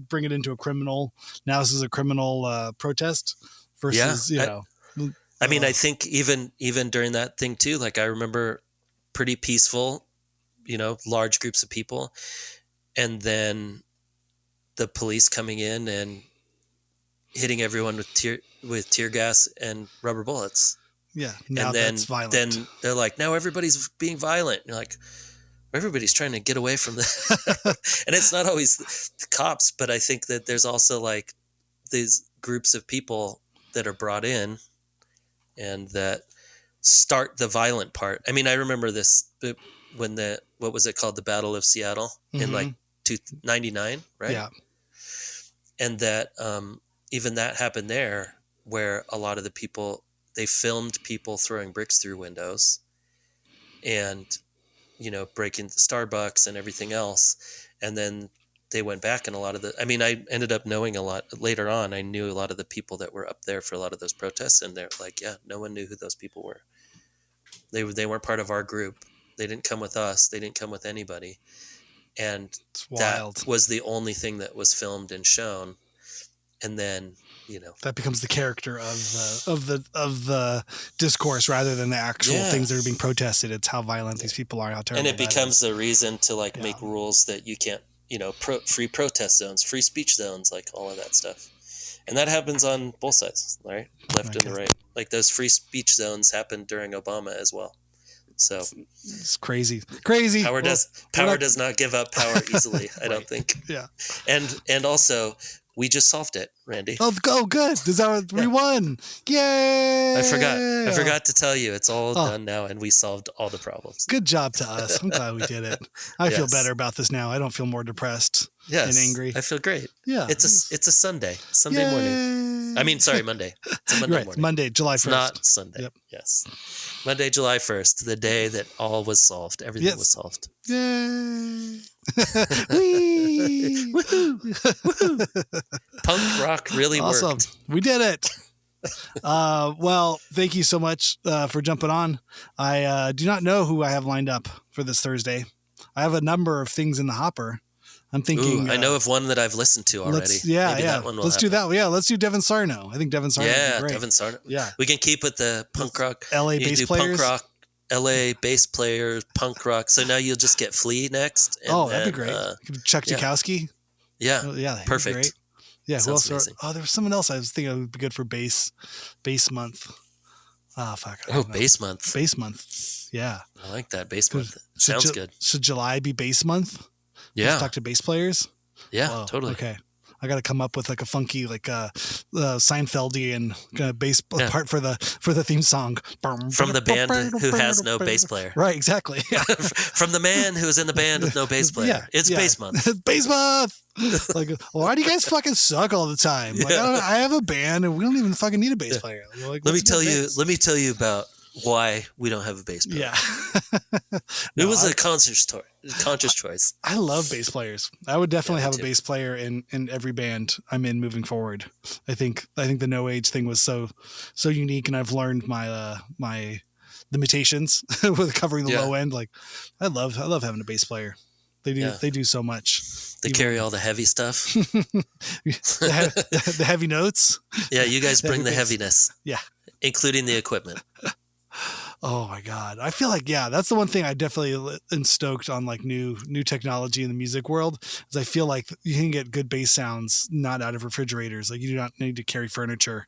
A: bring it into a criminal? Now this is a criminal protest versus,
B: I mean, I think even during that thing too, like I remember pretty peaceful, large groups of people, and then the police coming in and hitting everyone with tear gas and rubber bullets.
A: Yeah. Now that's violent.
B: Then they're like, now everybody's being violent. And you're like, everybody's trying to get away from this. And it's not always the cops, but I think that there's also like these groups of people that are brought in and that start the violent part. I mean, I remember this when what was it called? The Battle of Seattle in like 99, right?
A: Yeah.
B: And that even that happened there, where a lot of the people, they filmed people throwing bricks through windows and, breaking Starbucks and everything else. And then they went back and I ended up knowing a lot later on. I knew a lot of the people that were up there for a lot of those protests, and they're like, yeah, no one knew who those people were. They weren't part of our group. They didn't come with us. They didn't come with anybody. And that was the only thing that was filmed and shown. And then,
A: that becomes the character of the discourse rather than the actual things that are being protested. It's how violent these people are, how terrible.
B: And it becomes a reason to make rules that you can't, free protest zones, free speech zones, like all of that stuff. And that happens on both sides, right? Left and the right. Like those free speech zones happened during Obama as well. So
A: it's crazy.
B: Power does not give up power easily, I don't think.
A: Yeah.
B: And also, we just solved it, Randy.
A: Oh, good. We won. Yay!
B: I forgot to tell you, it's all done now, and we solved all the problems.
A: Good job to us. I'm glad we did it. I feel better about this now. I don't feel more depressed and angry.
B: I feel great.
A: Yeah.
B: It's a Sunday morning. I mean, sorry, Monday. It's a Monday morning.
A: Monday, July 1st.
B: It's not Sunday.
A: Yep.
B: Yes. Monday, July 1st, the day that all was solved. Everything was solved.
A: Yay!
B: Woohoo! Woohoo! Punk rock really worked.
A: We did it. Well, thank you so much for jumping on. I do not know who I have lined up for this Thursday. I have a number of things in the hopper. I'm thinking.
B: I know of one that I've listened to already.
A: That one let's do that. Yeah, let's do Devin Sarno. I think Devin Sarno.
B: Yeah,
A: great.
B: Devin Sarno.
A: Yeah,
B: we can keep with the punk rock.
A: LA bass players.
B: Punk rock. LA bass players, punk rock. So now you'll just get Flea next.
A: And that'd be great. Chuck Joukowsky.
B: Yeah. Perfect.
A: Great. Yeah. Who else? There was someone else I was thinking would be good for bass month. Oh, fuck.
B: Bass month.
A: Bass month. Yeah.
B: I like that. Bass month. Sounds good.
A: Should July be bass month?
B: Yeah.
A: Let's talk to bass players.
B: Yeah, totally.
A: Okay. I got to come up with like a funky, Seinfeldian bass part for the theme song.
B: From the band who has no bass player.
A: Right, exactly. Yeah.
B: From the man who's in the band with no bass player. It's bass month.
A: It's bass month. Like, why do you guys fucking suck all the time? Like, I have a band and we don't even fucking need a bass player. Like, let me tell
B: you about why we don't have a bass player.
A: Yeah.
B: It was a conscious choice.
A: I love bass players. I would definitely have a bass player in every band I'm in moving forward. I think the No Age thing was so unique, and I've learned my my limitations with covering the low end. Like, I love having a bass player. They do so much.
B: They carry all the heavy stuff.
A: the heavy notes.
B: Yeah, you guys bring the heaviness.
A: Yeah.
B: Including the equipment.
A: Oh my God. I feel like, that's the one thing I definitely am stoked on, like new technology in the music world, is I feel like you can get good bass sounds not out of refrigerators. Like, you do not need to carry furniture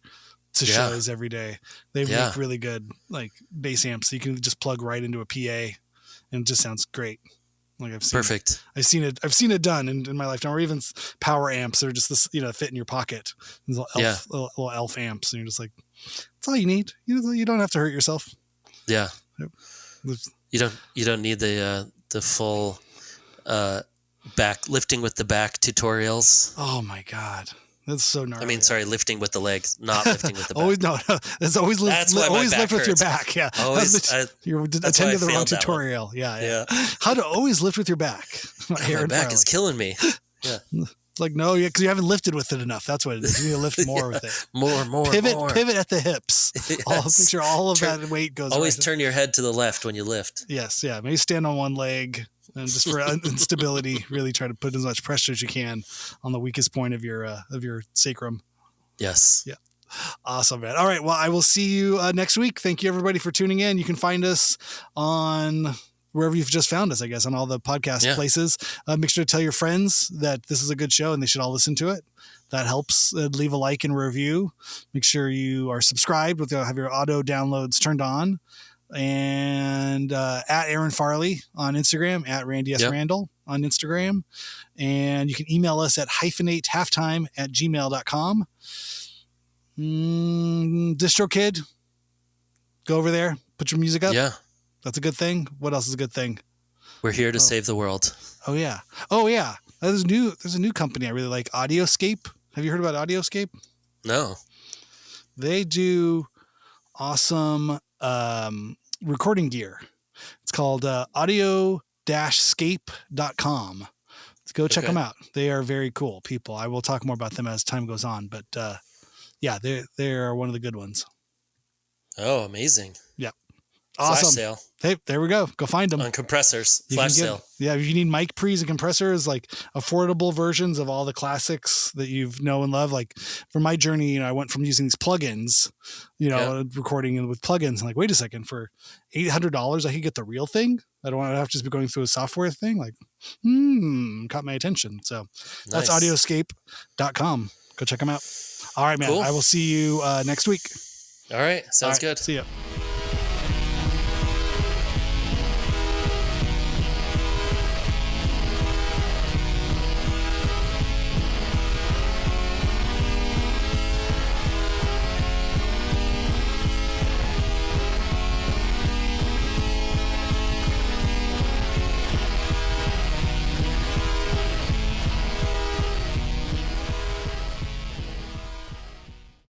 A: to shows every day. They make really good like bass amps. So you can just plug right into a PA and it just sounds great. Like I've seen it done in my lifetime, or even power amps are just this, fit in your pocket. These little elf amps, and you're just like, that's all you need. You don't have to hurt yourself.
B: Yeah. You don't need the full back lifting with the back tutorials.
A: Oh my God. That's so gnarly.
B: I mean, sorry, lifting with the legs, not lifting with the back.
A: That's always lift with your back. Yeah. You're attending the wrong tutorial. Yeah. How to always lift with your back.
B: My back is killing me. Yeah.
A: It's like, no, because you haven't lifted with it enough. That's what it is. You need to lift more with it.
B: More.
A: Pivot at the hips. Yes. Make sure all of that weight goes.
B: Always turn your head to the left when you lift.
A: Yes. Yeah. Maybe stand on one leg. And just for instability, really try to put as much pressure as you can on the weakest point of your sacrum.
B: Yes.
A: Yeah. Awesome, man. All right. Well, I will see you next week. Thank you, everybody, for tuning in. You can find us on wherever you've just found us, I guess, on all the podcast places. Make sure to tell your friends that this is a good show and they should all listen to it. That helps. Leave a like and review. Make sure you are subscribed have your auto downloads turned on. And at Aaron Farley on Instagram, at Randy S. Randall on Instagram. And you can email us at hyphenatehalftime@gmail.com. DistroKid, go over there, put your music up.
B: Yeah.
A: That's a good thing. What else is a good thing?
B: We're here to save the world.
A: Oh, yeah. There's a new company I really like, Audioscape. Have you heard about Audioscape?
B: No.
A: They do awesome recording gear. It's called audio-scape.com. Let's go check them out. They are very cool people. I will talk more about them as time goes on, but they are one of the good ones.
B: Oh, amazing.
A: Yeah.
B: Flash
A: Awesome.
B: sale.
A: Hey, there we go. Go find them.
B: On compressors. Flash sale.
A: Yeah, if you need mic pre's and compressors, like affordable versions of all the classics that you've know and love. Like for my journey, I went from using these plugins, recording with plugins. And like, wait a second, for $800, I could get the real thing. I don't want to have to just be going through a software thing. Like, caught my attention. So that's audioscape.com. Go check them out. All right, man. Cool. I will see you next week.
B: All right. Sounds good.
A: See ya.